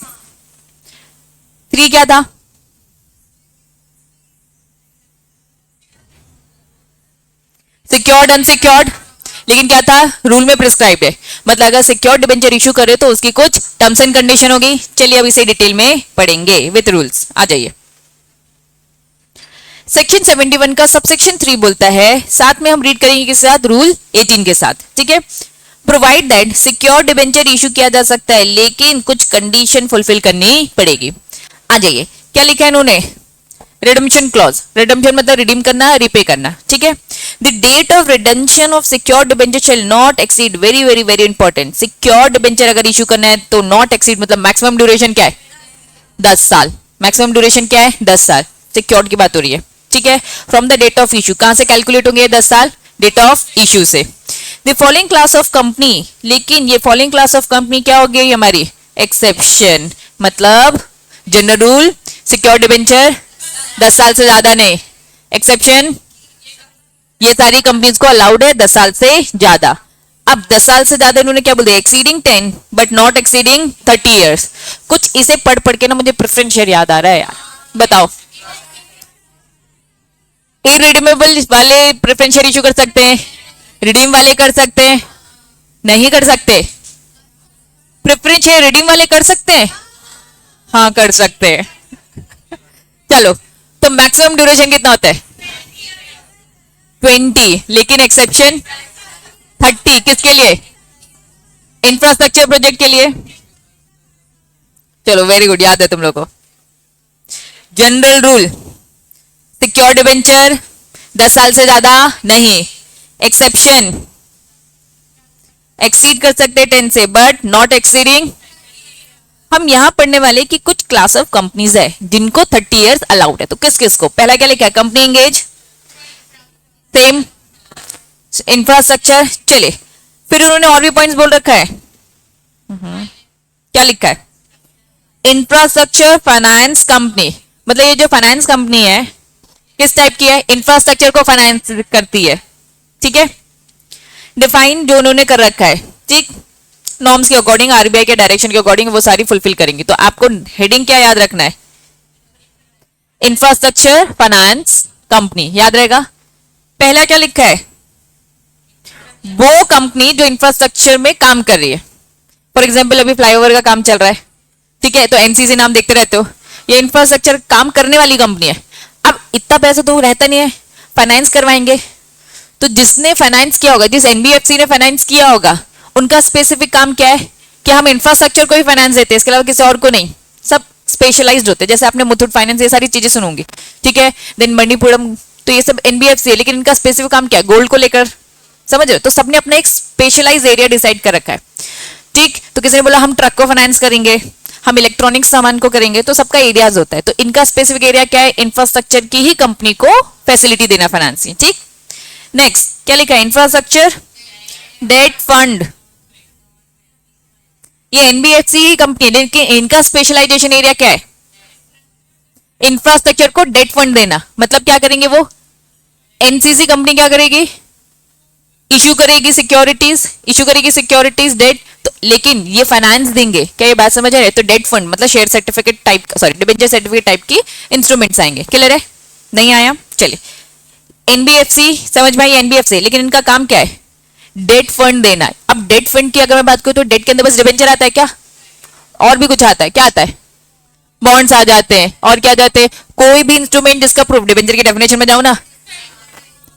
3 क्या था? Secured unsecured. लेकिन क्या था? रूल में प्रिस्क्राइब्ड है, मतलब अगर सिक्योर्ड डिबेंचर इशू करे तो उसकी कुछ टर्म्स एंड कंडीशन होगी। चलिए अब इसे डिटेल में पढ़ेंगे विद रूल्स। आ जाइए। सेक्शन 71 का सबसेक्शन 3 बोलता है, साथ में हम रीड करेंगे किसके साथ? रूल 18 के साथ। ठीक है। Provide that secure debenture issue किया जा सकता है लेकिन कुछ कंडीशन फुलफिल करनी पड़ेगी। आ जाइए, क्या लिखा है इन्होंने? Redemption clause. रिडम्पशन मतलब रिडीम करना, रिपे करना। ठीक है। The date of redemption of secure debenture shall not exceed, very very very important. Secure debenture अगर इशू करना है तो नॉट एक्सीड मतलब मैक्सिमम ड्यूरेशन क्या है? 10 साल। मैक्सिमम ड्यूरेशन क्या है? 10 साल। सिक्योर्ड की बात हो रही है। ठीक है। From the date of issue, कहां से कैलकुलेट होंगे 10 साल? डेट ऑफ इशू से। The following class of company, लेकिन ये फॉलोइंग क्लास ऑफ कंपनी क्या हो गई हमारी? एक्सेप्शन, मतलब जनरल रूल सिक्योर डिबेंचर 10 साल से ज्यादा नहीं। एक्सेप्शन ये सारी कंपनीज को अलाउड है 10 साल से ज्यादा। अब 10 साल से ज्यादा इन्होंने क्या बोल दिया? Exceeding 10 but not exceeding 30 years. कुछ इसे पढ़ पढ़ के ना मुझे प्रेफरेंस शेयर याद आ रहा है यार। बताओ, इरिडीमेबल वाले प्रेफरेंस शेयर इशू कर सकते हैं, रिडीम वाले कर सकते हैं, नहीं कर सकते? प्रेफरेंस शेयर रिडीम वाले कर सकते हैं? हाँ कर सकते हैं। चलो, तो मैक्सिमम ड्यूरेशन कितना होता है? 20, लेकिन एक्सेप्शन 30। किसके लिए? इंफ्रास्ट्रक्चर प्रोजेक्ट के लिए। चलो वेरी गुड, याद है तुम लोगों को। जनरल रूल सिक्योर डिबेंचर 10 साल से ज्यादा नहीं। एक्सेप्शन एक्सीड कर सकते हैं 10 से बट नॉट एक्सीडिंग। हम यहां पढ़ने वाले कि कुछ क्लास ऑफ कंपनीज है जिनको 30 इयर्स अलाउड है। तो किस किस को? पहला क्या लिखा है? Company engage, same infrastructure. चले, फिर उन्होंने और भी पॉइंट्स बोल रखा है। क्या लिखा है? इंफ्रास्ट्रक्चर फाइनेंस कंपनी, मतलब ये जो फाइनेंस कंपनी है किस टाइप की है? इंफ्रास्ट्रक्चर को फाइनेंस करती है। ठीक है। डिफाइन जो उन्होंने कर रखा है, ठीक, नॉर्म्स के अकॉर्डिंग, आरबीआई के डायरेक्शन के अकॉर्डिंग वो सारी फुलफिल करेंगी। तो आपको हेडिंग क्या याद रखना है? इंफ्रास्ट्रक्चर फाइनेंस कंपनी, याद रहेगा। पहला क्या लिखा है? वो कंपनी जो इंफ्रास्ट्रक्चर में काम कर रही है। फॉर एग्जाम्पल अभी फ्लाईओवर का काम चल रहा है, ठीक है, तो एनसीसी नाम देखते रहते हो, ये इंफ्रास्ट्रक्चर काम करने वाली कंपनी है। अब इतना पैसा तो रहता नहीं है, फाइनेंस करवाएंगे। तो जिसने फाइनेंस किया होगा, जिस एनबीएफसी ने फाइनेंस किया होगा, उनका स्पेसिफिक काम क्या है कि हम इंफ्रास्ट्रक्चर को ही फाइनेंस देते हैं, इसके अलावा किसी और को नहीं। सब स्पेशलाइज्ड होते हैं, जैसे आपने मुथूट फाइनेंस ये सारी चीजें सुनोगे, ठीक है, देन मणिपुरम, तो ये सब एनबीएफसी है, लेकिन इनका स्पेसिफिक काम क्या है? गोल्ड को लेकर, समझ रहे हो? तो सबने अपना एक स्पेशलाइज एरिया डिसाइड कर रखा है। ठीक, तो किसी ने बोला हम ट्रक को फाइनेंस करेंगे, हम इलेक्ट्रॉनिक सामान को करेंगे तो सबका एरियाज होता है, तो इनका स्पेसिफिक एरिया क्या है, इंफ्रास्ट्रक्चर की ही कंपनी को फैसिलिटी देना फाइनेंसिंग, ठीक। नेक्स्ट क्या लिखा है, इंफ्रास्ट्रक्चर डेट फंड, ये एनबीएफसी की कंपनी, लेकिन इनका स्पेशलाइजेशन एरिया क्या है, इंफ्रास्ट्रक्चर को डेट फंड देना। मतलब क्या करेंगे वो, एनसीसी कंपनी क्या करेगी, इशू करेगी सिक्योरिटीज डेट, तो लेकिन ये फाइनेंस देंगे, क्या ये बात समझ आ रही है। तो डेट फंड मतलब share certificate type, sorry debenture certificate type की इंस्ट्रूमेंट्स आएंगे। क्लियर है, नहीं आया, चलिए। एनबीएफसी समझ में आई, एनबीएफसी, लेकिन इनका काम क्या है, डेट फंड देना। अब डेट फंड की अगर मैं बात करूं तो डेट के अंदर बस डिबेंचर आता है क्या, और भी कुछ आता है, क्या आता है, बॉन्ड्स आ जाते हैं, और क्या जाते हैं, कोई भी इंस्ट्रूमेंट जिसका प्रूफ, डिबेंचर की डेफिनेशन में जाओ ना,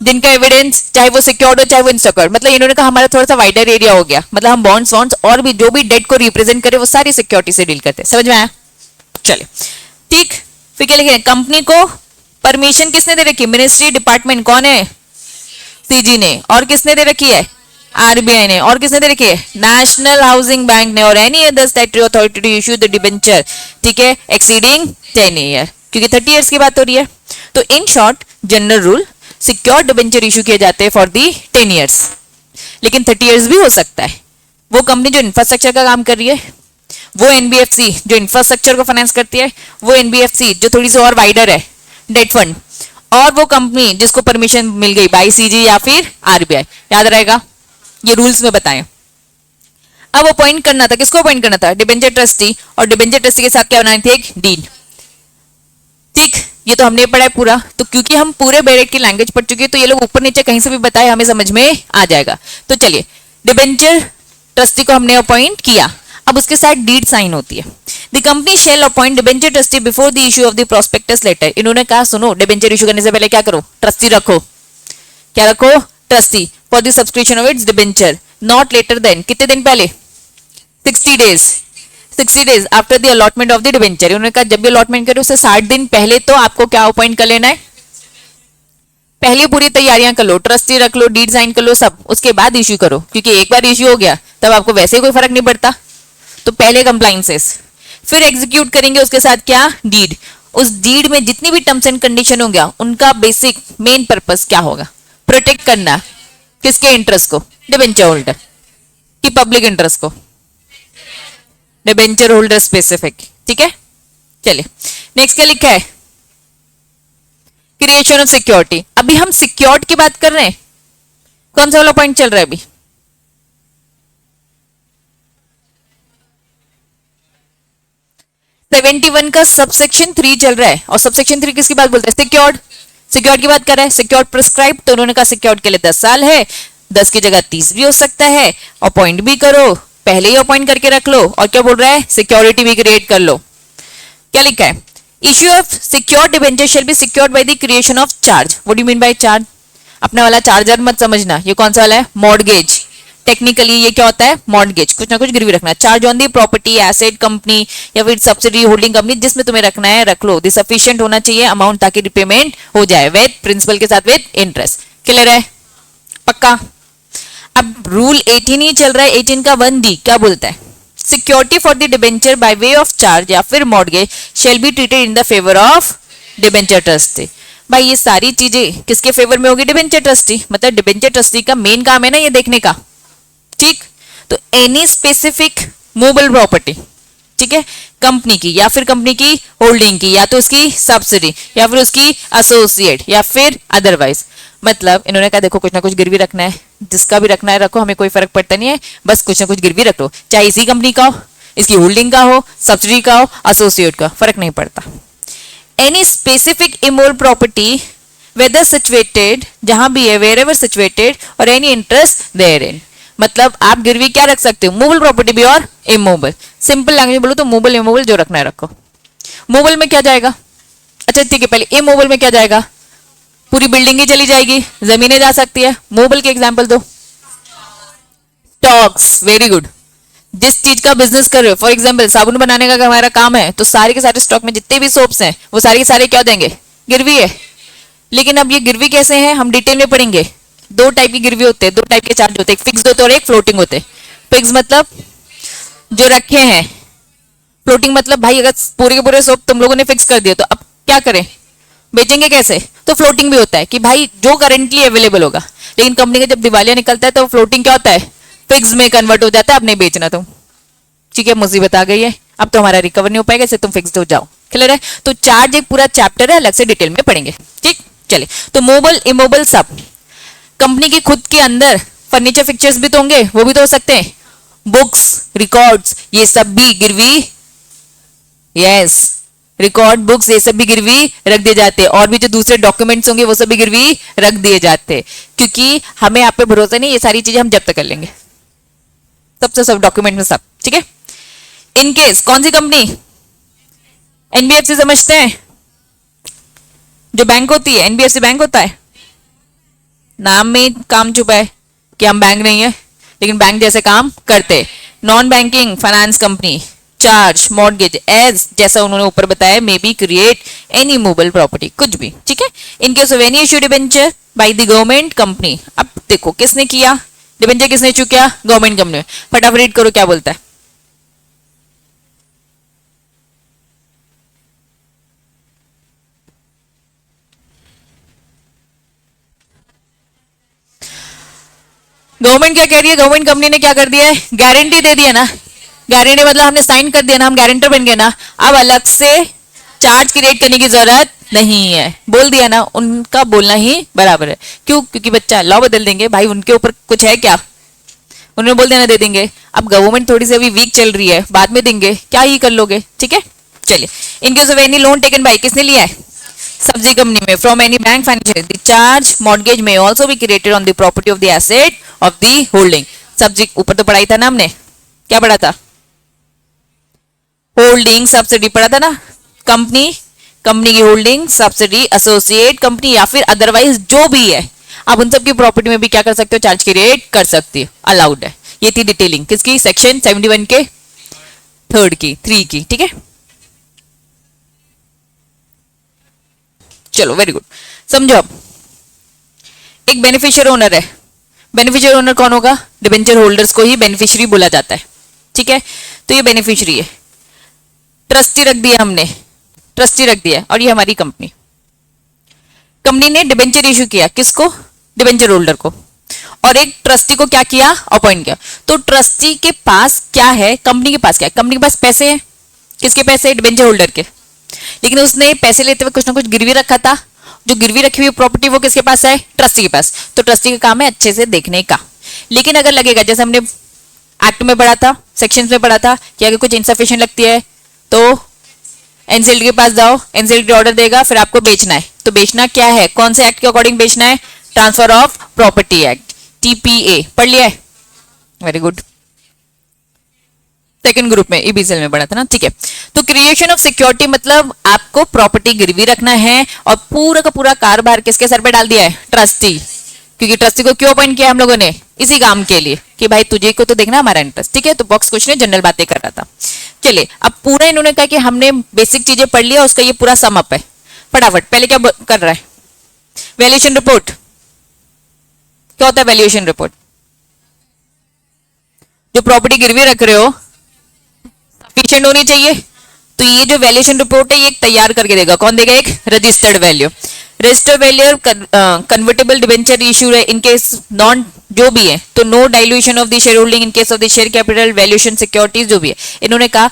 जिनका एविडेंस चाहे वो सिक्योर्ड हो चाहे वो इनसिक्योर्ड, मतलब इन्होंने कहा हमारा थोड़ा सा वाइडर एरिया हो गया, मतलब हम बॉन्ड्स और भी जो भी डेट को रिप्रेजेंट करे वो सारी सिक्योरिटी से डील करते हैं। समझ में आया, चलिए ठीक। फिर क्या लिखे, कंपनी को परमिशन किसने दे रखी, मिनिस्ट्री डिपार्टमेंट, कौन है, सीजी ने, और किसने दे रखी है, आरबीआई ने, और किसने दे रखी है, नेशनल हाउसिंग बैंक ने, और any other statutory authority to issue the debenture, ठीक है, एक्सीडिंग 10 ईयर, क्योंकि 30 ईयर्स की बात हो रही है। तो in short general rule, secure debenture issue किए जाते हैं फॉर दी 10 ईयर्स, लेकिन 30 ईयर्स भी हो सकता है। वो कंपनी जो इंफ्रास्ट्रक्चर का काम कर रही है, वो एनबीएफसी जो इंफ्रास्ट्रक्चर को फाइनेंस करती है, वो एनबीएफसी जो थोड़ी सी और वाइडर है डेट फंड, और वो कंपनी जिसको परमिशन मिल गई बाई सीजी या फिर आरबीआई, याद रहेगा, ये रूल्स में बताएं। अब अपॉइंट करना था, किसको अपॉइंट करना था, डिबेंचर ट्रस्टी, और डिबेंचर ट्रस्टी के साथ क्या बनानी थी, एक डीड, ठीक। ये तो हमने पढ़ा है पूरा, तो क्योंकि हम पूरे बेरेट की लैंग्वेज पढ़ चुके हैं तो ये लोग ऊपर नीचे कहीं से भी बताए हमें समझ में आ जाएगा। तो चलिए, डिबेंचर ट्रस्टी को हमने अपॉइंट किया, अब उसके साथ डीड साइन होती है। The company shall appoint debenture trustee before the issue of the prospectus letter. इन्होंने कहा सुनो, डिबेंचर इशू करने से पहले क्या करो, ट्रस्टी रखो, क्या रखो, trustee for the subscription of its debenture, not later than, कितने दिन पहले, 60 days after the allotment of the debenture. उन्होंने कहा जब भी अलॉटमेंट करो उससे 60 दिन पहले तो आपको क्या अपॉइंट कर लेना है, पहले पूरी तैयारियां कर लो, ट्रस्टी रख लो, डीड साइन कर लो सब, उसके बाद इश्यू करो, क्योंकि एक बार इश्यू हो गया तब आपको वैसे ही कोई फर्क नहीं पड़ता। तो पहले कंप्लाइंसेस, फिर एग्जीक्यूट करेंगे उसके साथ क्या, डीड। उस डीड में जितनी भी टर्म्स एंड कंडीशन हो गया उनका बेसिक मेन पर्पस क्या होगा, प्रोटेक्ट करना किसके इंटरेस्ट को, डिबेंचर होल्डर की पब्लिक इंटरेस्ट को, डिबेंचर होल्डर स्पेसिफिक, ठीक है। चलिए नेक्स्ट क्या लिखा है, क्रिएशन ऑफ सिक्योरिटी। अभी हम सिक्योर्ड की बात कर रहे हैं, कौन सा वाला पॉइंट चल रहा है अभी, 71 का सबसेक्शन 3 चल रहा है, और सबसेक्शन 3 किसकी बात बोलता है, सिक्योर्ड, सिक्योर्ड की बात कर रहा है, सिक्योर्ड प्रिस्क्राइब। तो उन्होंने कहा सिक्योर्ड के लिए 10 साल है, 10 की जगह 30 भी हो सकता है, अपॉइंट भी करो, पहले ही अपॉइंट करके रख लो, और क्या बोल रहा है, सिक्योरिटी भी क्रिएट कर लो। क्या लिखा है, issue of secured debenture shall be secured by the creation of charge. What do you mean by charge, अपने वाला चार्जर मत समझना, ये कौन सा वाला है, मॉर्गेज। टेक्निकली ये क्या होता है, मॉर्गेज, कुछ ना कुछ गिरवी रखना, charge on the property, asset, company या फिर सब्सिडी होल्डिंग कंपनी, जिसमें तुम्हें रखना है रख लो, दी सफिशिएंट होना चाहिए अमाउंट ताकि रिपेमेंट हो जाए विद प्रिंसिपल के साथ विद इंटरेस्ट। क्लियर है, पक्का। अब रूल 18 ही चल रहा है, 18 का 1D क्या बोलता है, security for the debenture by way of charge या फिर mortgage shall be treated in the favour of debenture trustee. भाई ये सारी चीजें किसके फेवर में होगी, डिबेंचर ट्रस्टी, मतलब डिबेंचर ट्रस्टी का मेन काम है ना ये देखने का, ठीक। तो एनी स्पेसिफिक मूवेबल प्रॉपर्टी, ठीक है, कंपनी की या फिर कंपनी की होल्डिंग की या तो उसकी सब्सिडी या फिर उसकी एसोसिएट या फिर अदरवाइज, मतलब इन्होंने कहा देखो कुछ ना कुछ गिरवी रखना है, जिसका भी रखना है रखो, हमें कोई फर्क पड़ता नहीं है, बस कुछ ना कुछ गिरवी रख लो, चाहे इसी कंपनी का हो, इसकी होल्डिंग का हो, सब्सिडी का हो, एसोसिएट का, फर्क नहीं पड़ता। Any specific immovable property whether situated, जहां भी है, वेयर एवर सिचुएटेड, और एनी इंटरेस्ट देयर इन, मतलब आप गिरवी क्या रख सकते हो, मूवेबल प्रॉपर्टी भी और इमूवेबल। सिंपल लैंग्वेज बोलो तो मूवेबल इमूवेबल जो रखना है रखो। मूवेबल में क्या जाएगा, अच्छा ठीक है, पहले इमूवेबल में क्या जाएगा, पूरी बिल्डिंग ही चली जाएगी, जमीनें जा सकती है। मूवेबल के एग्जांपल दो, स्टॉक्स, वेरी गुड, जिस चीज का बिजनेस कर रहे हो, फॉर एग्जांपल साबुन बनाने का हमारा काम है, तो सारे के सारे स्टॉक में जितने भी सोप्स हैं वो सारे के सारे क्या देंगे, गिरवी है। लेकिन अब ये गिरवी कैसे है हम डिटेल में पढ़ेंगे। दो टाइप की गिरवी होते हैं, दो टाइप के चार्ज होते हैं, एक फिक्स्ड होते हैं और एक फ्लोटिंग होते हैं। फिक्स मतलब जो रखे हैं, फ्लोटिंग मतलब भाई अगर पूरे के पूरे सब तुम लोगों ने फिक्स कर दिया तो अब क्या करें, बेचेंगे कैसे? तो फ्लोटिंग भी होता है कि भाई जो करंटली अवेलेबल होगा, लेकिन कंपनी का जब दिवालिया निकलता है तो फ्लोटिंग क्या होता है, फिक्स में कन्वर्ट हो जाता है, अब नहीं बेचना तुम, ठीक है, मुसीबत आ गई है, अब तो हमारा रिकवर नहीं हो पाएगा, इससे तुम फिक्स हो जाओ। क्लियर है? तो चार्ज एक पूरा चैप्टर है, अलग से डिटेल में पढ़ेंगे। ठीक, चले तो मोबाइल इमोबाइल सब कंपनी की खुद के अंदर फर्नीचर फिक्चर्स भी तो होंगे, वो भी तो हो सकते हैं, बुक्स रिकॉर्ड्स ये सब भी गिरवी, यस रिकॉर्ड बुक्स ये सब भी गिरवी रख दिए जाते हैं, और भी जो दूसरे डॉक्यूमेंट्स होंगे वो सब भी गिरवी रख दिए जाते हैं, क्योंकि हमें आप पे भरोसा नहीं, ये सारी चीजें हम जब्त कर लेंगे, सबसे सब डॉक्यूमेंट में सब। ठीक है, इन केस कौन सी कंपनी, एनबीएफसी समझते हैं, जो बैंक होती है, एनबीएफसी बैंक होता है, नाम में काम छुपा है कि हम बैंक नहीं है लेकिन बैंक जैसे काम करते। Non banking finance company, charge mortgage as जैसा उन्होंने ऊपर बताया, may be create any movable property, कुछ भी। ठीक है, in case of any issue debenture by the government company, अब देखो किसने किया डिबेंचर, किसने इश्यू किया, गवर्नमेंट कंपनी। फटाफट रीड करो क्या बोलता है। गवर्नमेंट क्या कह रही है, गवर्नमेंट कंपनी ने क्या कर दिया है, गारंटी दे दिया ना, गारंटी मतलब हमने साइन कर दिया ना, हम गारंटर बन गए ना, अब अलग से चार्ज क्रिएट करने की जरूरत नहीं है, बोल दिया ना, उनका बोलना ही बराबर है। क्यों? क्योंकि बच्चा लॉ बदल देंगे भाई, उनके ऊपर कुछ है क्या, उन्होंने बोल देना दे देंगे। अब गवर्नमेंट थोड़ी सी अभी वीक चल रही है, बाद में देंगे, क्या ही कर लोगे। ठीक है, चलिए, in case of any loan taken by, किसने लिया है, सब्जी कंपनी में, from any bank financial, the charge mortgage may also be created on the property of the asset of the holding. Subject ऊपर तो पढ़ाई था ना हमने, क्या पढ़ा था, होल्डिंग सब्सिडी पढ़ा था ना, कंपनी, कंपनी की होल्डिंग सब्सिडी, एसोसिएट कंपनी या फिर अदरवाइज जो भी है, आप उन सब की प्रॉपर्टी में भी क्या कर सकते हो, चार्ज क्रिएट कर सकती हो, अलाउड है। ये थी डिटेलिंग किसकी, सेक्शन 71 के थर्ड की 3 की। ठीक है, चलो वेरी गुड, समझो। अब एक बेनिफिशियरी ओनर है, बेनिफिशियरी ओनर कौन होगा, डिबेंचर होल्डर्स को ही बेनिफिशियरी बोला जाता है। ठीक है, तो ये बेनिफिशियरी है, ट्रस्टी रख दिया हमने, ट्रस्टी रख दिया, और ये हमारी कंपनी, कंपनी ने डिबेंचर इशू किया, किसको, डिबेंचर होल्डर को, और एक ट्रस्टी को क्या किया, अपॉइंट किया। तो ट्रस्टी के पास क्या है, कंपनी के पास क्या है, कंपनी के पास पैसे हैं, किसके पैसे, डिबेंचर होल्डर के, लेकिन उसने पैसे लेते हुए कुछ ना कुछ गिरवी रखा था, जो गिरवी रखी हुई प्रॉपर्टी वो किसके पास है, ट्रस्टी के पास। तो ट्रस्टी का काम है अच्छे से देखने का, लेकिन अगर लगेगा, जैसे हमने एक्ट में पढ़ा था, सेक्शंस में पढ़ा था कि अगर कुछ इनसफिशिएंट लगती है तो एनसीएलटी के पास जाओ, एनसीएलटी ऑर्डर देगा, फिर आपको बेचना है, तो बेचना क्या है, कौन से एक्ट के अकॉर्डिंग बेचना है, transfer of property act, TPA, पढ़ लिया है, वेरी गुड, सेकंड ग्रुप में ईबीसीएल में पढ़ा था ना। ठीक है, तो क्रिएशन ऑफ सिक्योरिटी मतलब आपको प्रॉपर्टी गिरवी रखना है, और पूरा का पूरा कारोबार किसके सर पे डाल दिया है, ट्रस्टी, क्योंकि ट्रस्टी को क्यों अपॉइंट किया हम लोगों ने, इसी काम के लिए कि भाई तुझे को तो देखना हमारा इंटरेस्ट। ठीक है, तो बॉक्स कुछ नहीं, जनरल बातें कर रहा था। चलिए, अब पूरा इन्होंने कहा कि हमने बेसिक चीजें पढ़ लिया, उसका ये पूरा सम अप है। फटाफट पहले क्या कर रहा है, वैल्यूएशन रिपोर्ट, क्या होता है वैल्यूएशन रिपोर्ट, जो प्रॉपर्टी गिरवी रख रहे हो सफिशिएंट होनी चाहिए, तो ये जो वैल्यूएशन रिपोर्ट है ये तैयार करके देगा, कौन देगा, एक registered value, registered value convertible debenture issue है इन केस नॉन, जो भी है, तो no dilution of the share holding in case of the share capital, valuation securities जो भी है। इन्होंने कहा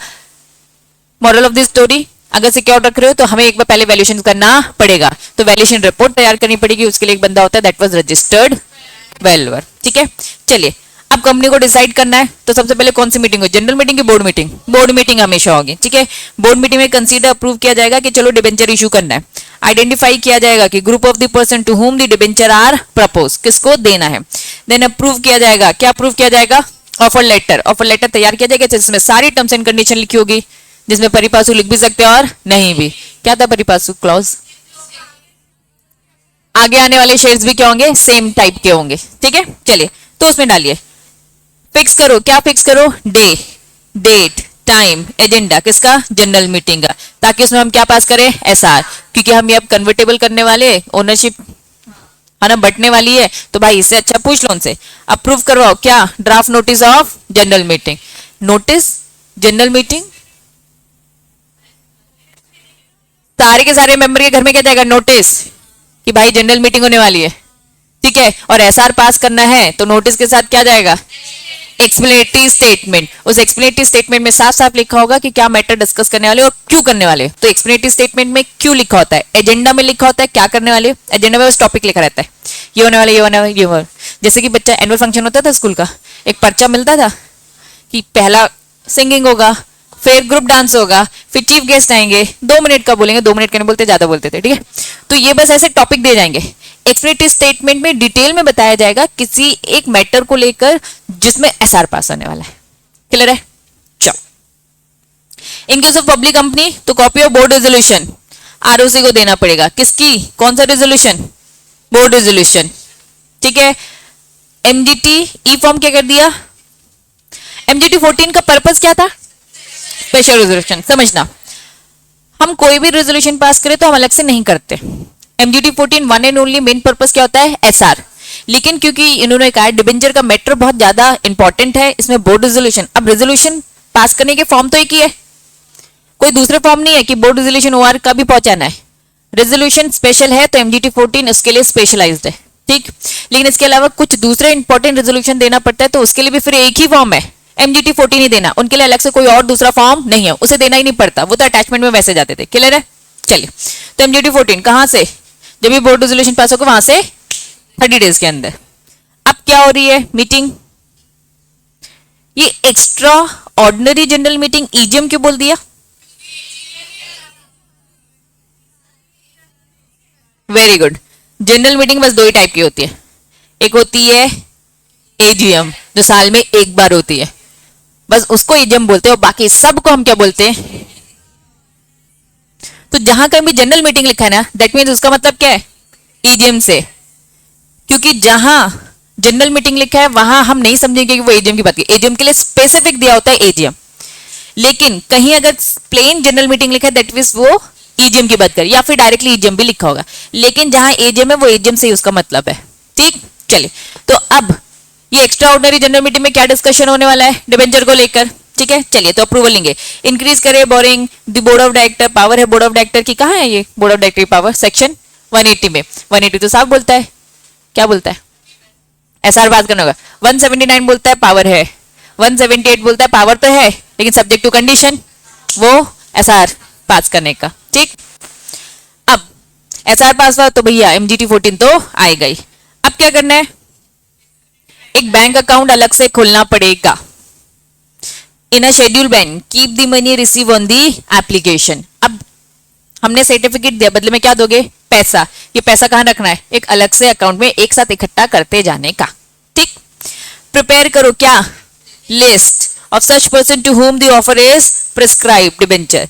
मॉरल ऑफ द स्टोरी, अगर सिक्योर रख रहे हो तो हमें एक बार पहले वैल्यूएशन करना पड़ेगा, तो वैल्यूएशन रिपोर्ट तैयार करनी पड़ेगी, उसके लिए एक बंदा होता है, दैट वाज रजिस्टर्ड वैल्यूअर। ठीक है, चलिए, अब कंपनी को डिसाइड करना है, तो सबसे पहले कौन सी मीटिंग हो, जनरल मीटिंग की बोर्ड मीटिंग, बोर्ड मीटिंग हमेशा होगी। ठीक है, बोर्ड मीटिंग में कंसीडर अप्रूव किया जाएगा कि चलो डिबेंचर इशू करना है, आइडेंटिफाई किया जाएगा कि group of the person to whom the debenture are propose, किसको देना है, देन अप्रूव किया जाएगा, क्या अप्रूव किया जाएगा, ऑफर लेटर, ऑफर लेटर तैयार किया जाएगा जिसमें सारी टर्म्स एंड कंडीशन लिखी होगी, जिसमें परिपासु लिख भी सकते हैं और नहीं भी, क्या था परिपासु क्लॉज, आगे आने वाले शेयर्स भी क्या होंगे, सेम टाइप के होंगे। ठीक है, चलिए, तो उसमें डालिए, फिक्स करो, क्या फिक्स करो, डे, डेट, टाइम, एजेंडा, किसका, जनरल मीटिंग का, ताकि उसमें हम क्या पास करें, एसआर, क्योंकि हम ये अब कन्वर्टेबल करने वाले, ओनरशिप है ना बटने वाली है, तो भाई इससे अच्छा पूछ लो उनसे, अप्रूव करवाओ, क्या, draft notice of general meeting, notice general meeting सारे के सारे मेंबर के घर में क्या जाएगा, नोटिस कि भाई जनरल मीटिंग होने वाली है, ठीक है, और एसआर पास करना है तो नोटिस के साथ क्या जाएगा, एक्सप्लेनेटरी स्टेटमेंट। उस एक्सप्लेनेटरी स्टेटमेंट में साफ साफ लिखा होगा कि क्या मैटर डिस्कस करने वाले और क्यों करने वाले। तो एक्सप्लेनेटरी स्टेटमेंट में क्यों लिखा होता है, एजेंडा में लिखा होता है क्या करने वाले, एजेंडा में बस टॉपिक लिखा रहता है, ये होने वाला, ये होने वाला, ये होने वाला। जैसे कि बच्चा एनुअल फंक्शन होता था स्कूल का, एक पर्चा मिलता था कि पहला सिंगिंग होगा, फिर ग्रुप डांस होगा, फिर चीफ गेस्ट आएंगे, 2 मिनट का बोलेंगे, 2 मिनट के नहीं बोलते, ज्यादा बोलते थे, ठीक है। तो ये बस ऐसे टॉपिक दे जाएंगे। एक्सप्लेनेटरी स्टेटमेंट में डिटेल में बताया जाएगा किसी एक मैटर को लेकर जिसमें एसआर पास होने वाला है। क्लियर है? चलो, in case of public company तो copy of board resolution ROC को देना पड़ेगा। किसकी, कौन सा रेजोल्यूशन, बोर्ड रेजोल्यूशन, ठीक है। एमजीटी ई फॉर्म क्या कर दिया, एमजीटी 14 का पर्पस क्या था, स्पेशल रेजोल्यूशन। समझना, हम कोई भी रेजोल्यूशन पास करें तो हम अलग से नहीं करते। MGT 14 one and only main purpose क्या होता है, एसआर। लेकिन क्योंकि इन्होंने कहा डिबेंचर का मैटर बहुत ज्यादा इंपॉर्टेंट है, इसमें बोर्ड रेजोल्यूशन, अब रेजोल्यूशन पास करने के फॉर्म तो एक ही है, कोई दूसरे फॉर्म नहीं है कि बोर्ड रेजोल्यूशन ओआर का भी पहुंचाना है। रेजोल्यूशन स्पेशल है तो एमजीटी 14 उसके लिए स्पेशलाइज्ड है, ठीक। लेकिन इसके अलावा कुछ दूसरे इंपॉर्टेंट रेजोल्यूशन देना पड़ता है तो उसके लिए भी फिर एक ही फॉर्म है, एमजीटी 14 ही देना, उनके लिए अलग से कोई और दूसरा फॉर्म नहीं है, उसे देना ही नहीं पड़ता, वो तो अटैचमेंट में वैसे जाते थे। क्लियर है? चलिए, तो एमजीटी 14 कहां से, जब भी बोर्ड रेजोल्यूशन पास होगा वहां से 30 डेज के अंदर। अब क्या हो रही है मीटिंग, ये extra ordinary general meeting EGM क्यों बोल दिया, वेरी गुड। जनरल मीटिंग बस 2 ही टाइप की होती है, एक होती है एजीएम जो साल में एक बार होती है, बस उसको एजीएम बोलते हैं, और बाकी सबको हम क्या बोलते हैं। तो जहां कहीं भी जनरल मीटिंग लिखा है ना, दैट मीन्स उसका मतलब क्या है, ईजीएम से, क्योंकि जहां जनरल मीटिंग लिखा है वहां हम नहीं समझेंगे कि वो एजीएम की बात की, एजीएम के लिए स्पेसिफिक दिया होता है एजीएम। लेकिन कहीं अगर प्लेन जनरल मीटिंग लिखा है दैट मीन्स वो ईजीएम की बात कर, या फिर डायरेक्टली ईजीएम भी लिखा होगा, लेकिन जहां एजीएम है वो एजीएम से ही उसका मतलब है, ठीक। चलिए, तो अब ये एक्स्ट्रा ऑर्डिनरी जनरल मीटिंग में क्या डिस्कशन होने वाला है, डिबेंचर को लेकर, ठीक है। चलिए, तो अप्रूवल लेंगे, इंक्रीज करे boring the board of director, power है बोर्ड ऑफ डायरेक्टर की, कहां है ये बोर्ड ऑफ डायरेक्टर की पावर, सेक्शन 180 में। 180 तो साफ बोलता है, क्या बोलता है, एसआर पास करना होगा। 179 बोलता है पावर है, 178 बोलता है पावर तो है लेकिन सब्जेक्ट टू कंडीशन, वो एसआर पास करने का, ठीक। अब एसआर पास हुआ तो भैया एमजीटी 14 तो आएगा ही। अब क्या करना है, एक बैंक अकाउंट अलग से खोलना पड़ेगा in a schedule bank, keep the money receive on the application. अब हमने सर्टिफिकेट दिया, बदले में क्या दोगे, पैसा। ये पैसा कहां रखना है, एक अलग से अकाउंट में एक साथ इकट्ठा करते जाने का, ठीक। प्रिपेयर करो क्या, list of such person to whom the offer is prescribed debenture,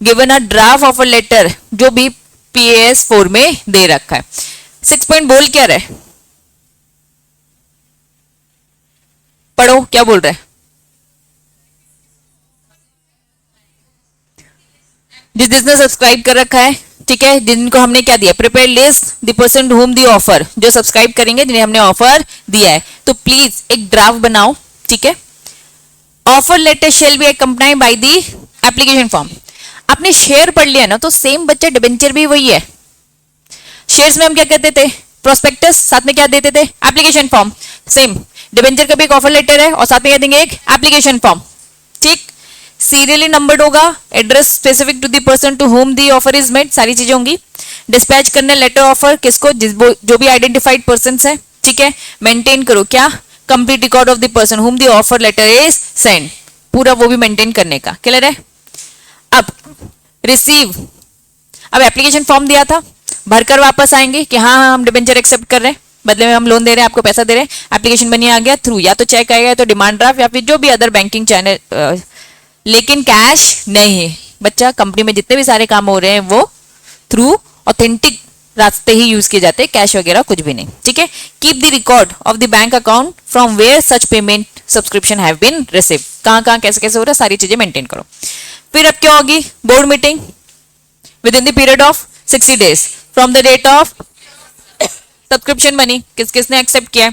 given a draft offer letter जो भी PAS 4 में दे रखा है। 6 पॉइंट बोल क्या रहे, पढ़ो क्या बोल रहे हैं, जिस जिसने सब्सक्राइब कर रखा है, ठीक है, जिनको हमने क्या दिया, prepare list the person to whom the offer, जो सब्सक्राइब करेंगे जिन्हें हमने ऑफर दिया है, तो प्लीज एक ड्राफ्ट बनाओ, ठीक है। Offer letter shall be accompanied by the application form. आपने शेयर पढ़ लिया ना, तो सेम बच्चा डिबेंचर भी वही है। शेयर्स में हम क्या कहते थे, प्रोस्पेक्टस, साथ में क्या देते थे, एप्लीकेशन फॉर्म। सेम डिबेंचर का भी एक ऑफर लेटर है और साथ में क्या देंगे, एक एप्लीकेशन फॉर्म, ठीक। सीरियली नंबर्ड होगा, address specific to the person to whom the offer is made, सारी चीजें होंगी। डिस्पैच करने लेटर ऑफर किसको, जो भी आइडेंटिफाइड पर्सन है, ठीक है। मेंटेन करो क्या, complete record of the person whom the offer letter is sent, पूरा वो भी मेंटेन करने का। क्लियर है? अब रिसीव, अब एप्लीकेशन फॉर्म दिया था, भरकर वापस आएंगे कि हाँ हाँ हम डिबेंचर एक्सेप्ट कर रहे हैं, बदले में हम लोन दे रहे हैं, आपको पैसा दे रहे हैं, एप्लीकेशन बनी आ गया थ्रू या तो चेक आएगा तो डिमांड ड्राफ्ट या फिर जो भी अदर बैंकिंग चैनल, लेकिन कैश नहीं है बच्चा। कंपनी में जितने भी सारे काम हो रहे हैं वो थ्रू ऑथेंटिक रास्ते ही यूज किए जाते हैं, कैश वगैरह कुछ भी नहीं, ठीक है। Keep the record of the bank account from where such payment subscription have been receive, कहां कहां कैसे कैसे हो रहा है सारी चीजें मेंटेन करो। फिर अब क्या होगी, board meeting with in the period of 60 days from the date of subscription money, किस किसने एक्सेप्ट किया।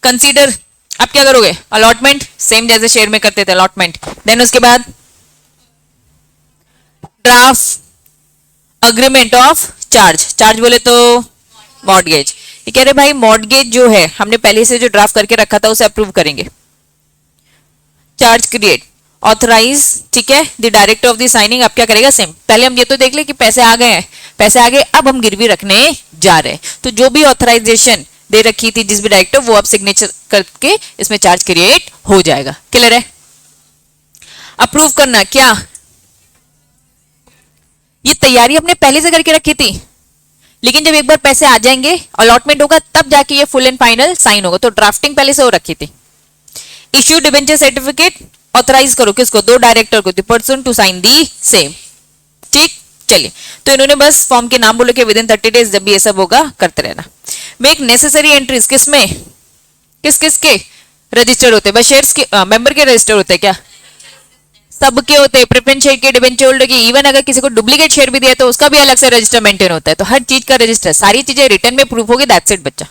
कंसीडर, अब क्या करोगे, अलॉटमेंट, सेम जैसे शेयर में करते थे अलॉटमेंट। देन उसके बाद draft, agreement of charge, charge बोले तो मॉर्गेज। ये कह रहे भाई मॉर्गेज जो है हमने पहले से जो ड्राफ्ट करके रखा था उसे अप्रूव करेंगे। चार्ज क्रिएट ऑथराइज, ठीक है, the director of the signing. अब क्या करेगा सेम, पहले हम ये तो देख ले कि पैसे आ गए हैं, पैसे आ गए, अब हम गिरवी रखने जा रहे हैं, तो जो भी ऑथराइजेशन दे रखी थी जिस भी डायरेक्टर, वो अब सिग्नेचर करके इसमें चार्ज क्रिएट हो जाएगा। क्लियर है? अप्रूव करना क्या, ये तैयारी हमने पहले से करके रखी थी, लेकिन जब एक बार पैसे आ जाएंगे, अलॉटमेंट होगा, तब जाके ये फुल एंड फाइनल साइन होगा। तो ड्राफ्टिंग पहले से हो रखी थी। इश्यू डिबेंचर सर्टिफिकेट, ऑथराइज करो किसको, दो डायरेक्टर को, the person to sign the same. ठीक, चलिए, तो इन्होंने बस फॉर्म के नाम बोले कि विद इन 30 डेज जब भी ये सब होगा करते रहना। मेक नेसेसरी एंट्रीज, किसमें, किस किस के रजिस्टर होते हैं, बस शेयर्स के मेंबर के रजिस्टर होते हैं क्या, सबके होते हैं, प्रेफरेंस शेयर के, डिबेंचर होल्डर की, इवन अगर किसी को डुप्लीकेट शेयर भी दिया तो उसका भी अलग से रजिस्टर मेंटेन होता है। तो हर चीज का रजिस्टर, सारी चीजें रिटर्न में प्रूफ होगी, दैट्स इट बच्चा।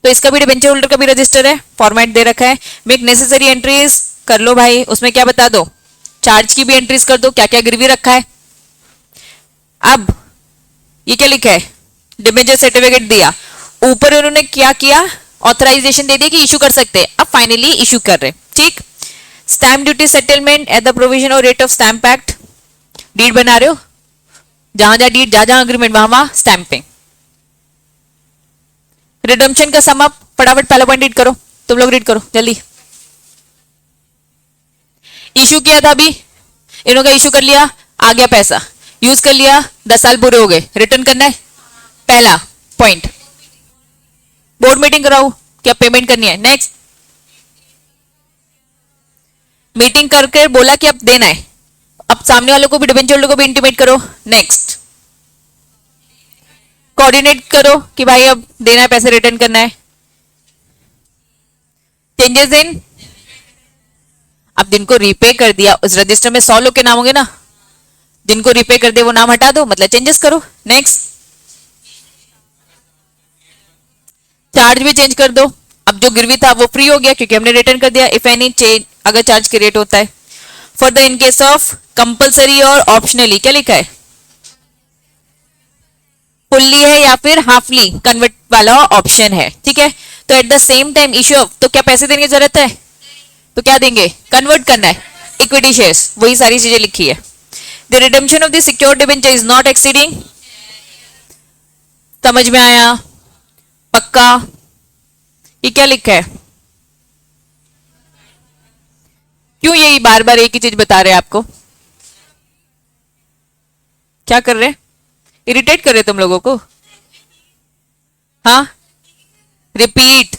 तो इसका भी डिबेंचर होल्डर का भी रजिस्टर है, फॉर्मेट दे रखा है। मेक नेसेसरी एंट्रीज कर लो भाई, उसमें क्या बता दो, चार्ज की भी एंट्रीज कर दो, क्या क्या गिरवी रखा है। अब ये क्या लिखा है, डिबेंचर सर्टिफिकेट दिया, ऊपर उन्होंने क्या किया, ऑथराइजेशन दे दिया कि इशू कर सकते हैं, अब फाइनली इशू कर रहे। ठीक, stamp duty settlement at the provision और rate of stamp act, deed बना रहे हो, जहां जहां डीड, जहां जहां अग्रीमेंट, वहां वहां स्टैंपिंग। रिडम्पशन का सम अप, फटाफट पहला पॉइंट रीड करो, तुम लोग रीड करो जल्दी। इशू किया था अभी, इन्हों का इशू कर लिया, आ गया पैसा, यूज कर लिया, 10 साल पूरे हो गए, रिटर्न करना है, पहला पॉइंट। बोर्ड मीटिंग कराओ, क्या पेमेंट करनी है। नेक्स्ट, मीटिंग करके बोला कि अब देना है, अब सामने वालों को भी, डिबेंचर होल्डर को भी इंटीमेट करो। नेक्स्ट, कोऑर्डिनेट करो कि भाई अब देना है, पैसे रिटर्न करना है। चेंजेस इन, अब जिनको रीपे कर दिया, उस रजिस्टर में 100 लोग के नाम होंगे ना, जिनको रीपे कर दिया वो नाम हटा दो, मतलब चेंजेस करो। नेक्स्ट, चार्ज भी चेंज कर दो, अब जो गिरवी था वो फ्री हो गया क्योंकि हमने रिटर्न कर दिया। इफ एनी चेंज, अगर चार्ज क्रिएट होता है। For the in case of compulsory और ऑप्शनली, क्या लिखा है, फुल्ली है या फिर हाफली कन्वर्ट वाला ऑप्शन है। ठीक है, तो at the same time issue of, तो क्या पैसे देने की जरूरत है, तो क्या देंगे, कन्वर्ट करना है इक्विटी शेयर्स, वही सारी चीजें लिखी है। The redemption of the secured debenture is not exceeding, समझ में आया, पक्का। ये क्या लिखा है, क्यों यही बार बार एक ही चीज बता रहे हैं आपको, क्या कर रहे हैं, इरिटेट कर रहे तुम लोगों को। हाँ, रिपीट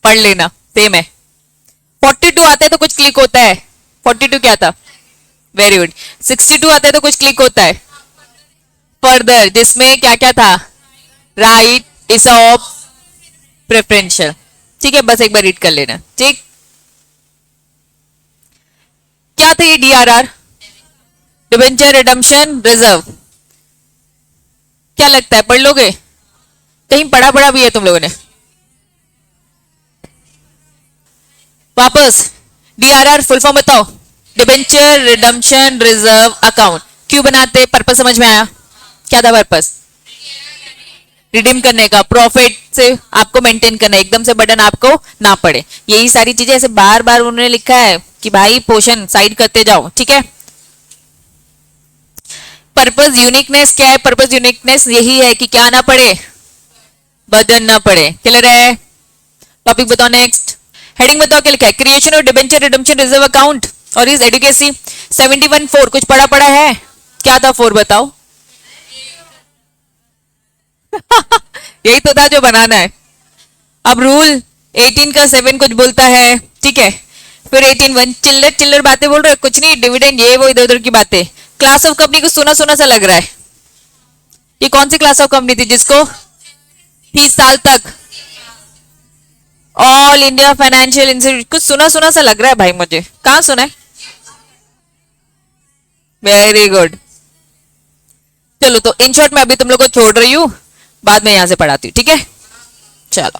पढ़ लेना, सेम है। 42 आता है तो कुछ क्लिक होता है, 42 क्या था, वेरी गुड। 62 आता है तो कुछ क्लिक होता है, फर्दर, जिसमें क्या क्या था, राइट इज ऑफ प्रेफरेंशियल। ठीक है, बस एक बार रीड कर लेना। ठीक, क्या था ये डीआरआर, डिबेंचर रिडम्पशन रिजर्व, क्या लगता है पढ़ लोगे, कहीं पढ़ा पढ़ा भी है तुम लोगों ने। वापस, डीआरआर फुल फॉर्म बताओ, डिबेंचर रिडम्पशन रिजर्व अकाउंट। क्यों बनाते, पर्पस समझ में आया, क्या था पर्पस, रिडीम करने का, प्रॉफिट से आपको मेंटेन करना, एकदम से बर्डन आपको ना पड़े। यही सारी चीजें ऐसे बार बार उन्होंने लिखा है कि भाई पोर्शन साइड करते जाओ। ठीक है, पर्पस यूनिकनेस क्या है, पर्पस यूनिकनेस यही है कि क्या ना पड़े, बर्डन ना पड़े। क्लियर है, टॉपिक बताओ। नेक्स्ट, हेडिंग बताओ क्या लिखा है, क्रिएशन और डिबेंचर रिडम्पशन रिजर्व अकाउंट और इज एडुकेसी। 71(4) कुछ पढ़ा पढ़ा है, क्या था 4 बताओ। यही तो था जो बनाना है। अब रूल 18 का 7 कुछ बोलता है, ठीक है, फिर 18(1) चिल्लर चिल्लर बातें बोल रहे हो, कुछ नहीं, डिविडेंड ये वो इधर उधर की बातें। क्लास ऑफ कंपनी को सुना सुना सा लग रहा है, ये कौन सी क्लास ऑफ कंपनी थी जिसको 30 साल तक ऑल इंडिया फाइनेंशियल इंस्टीट्यूट, कुछ सुना सुना सा लग रहा है भाई मुझे, कहां सुना है। वेरी गुड, चलो तो इन शॉर्ट मैं अभी तुम लोग को छोड़ रही हूं, बाद में यहां से पढ़ाती हूँ। ठीक है, चलो।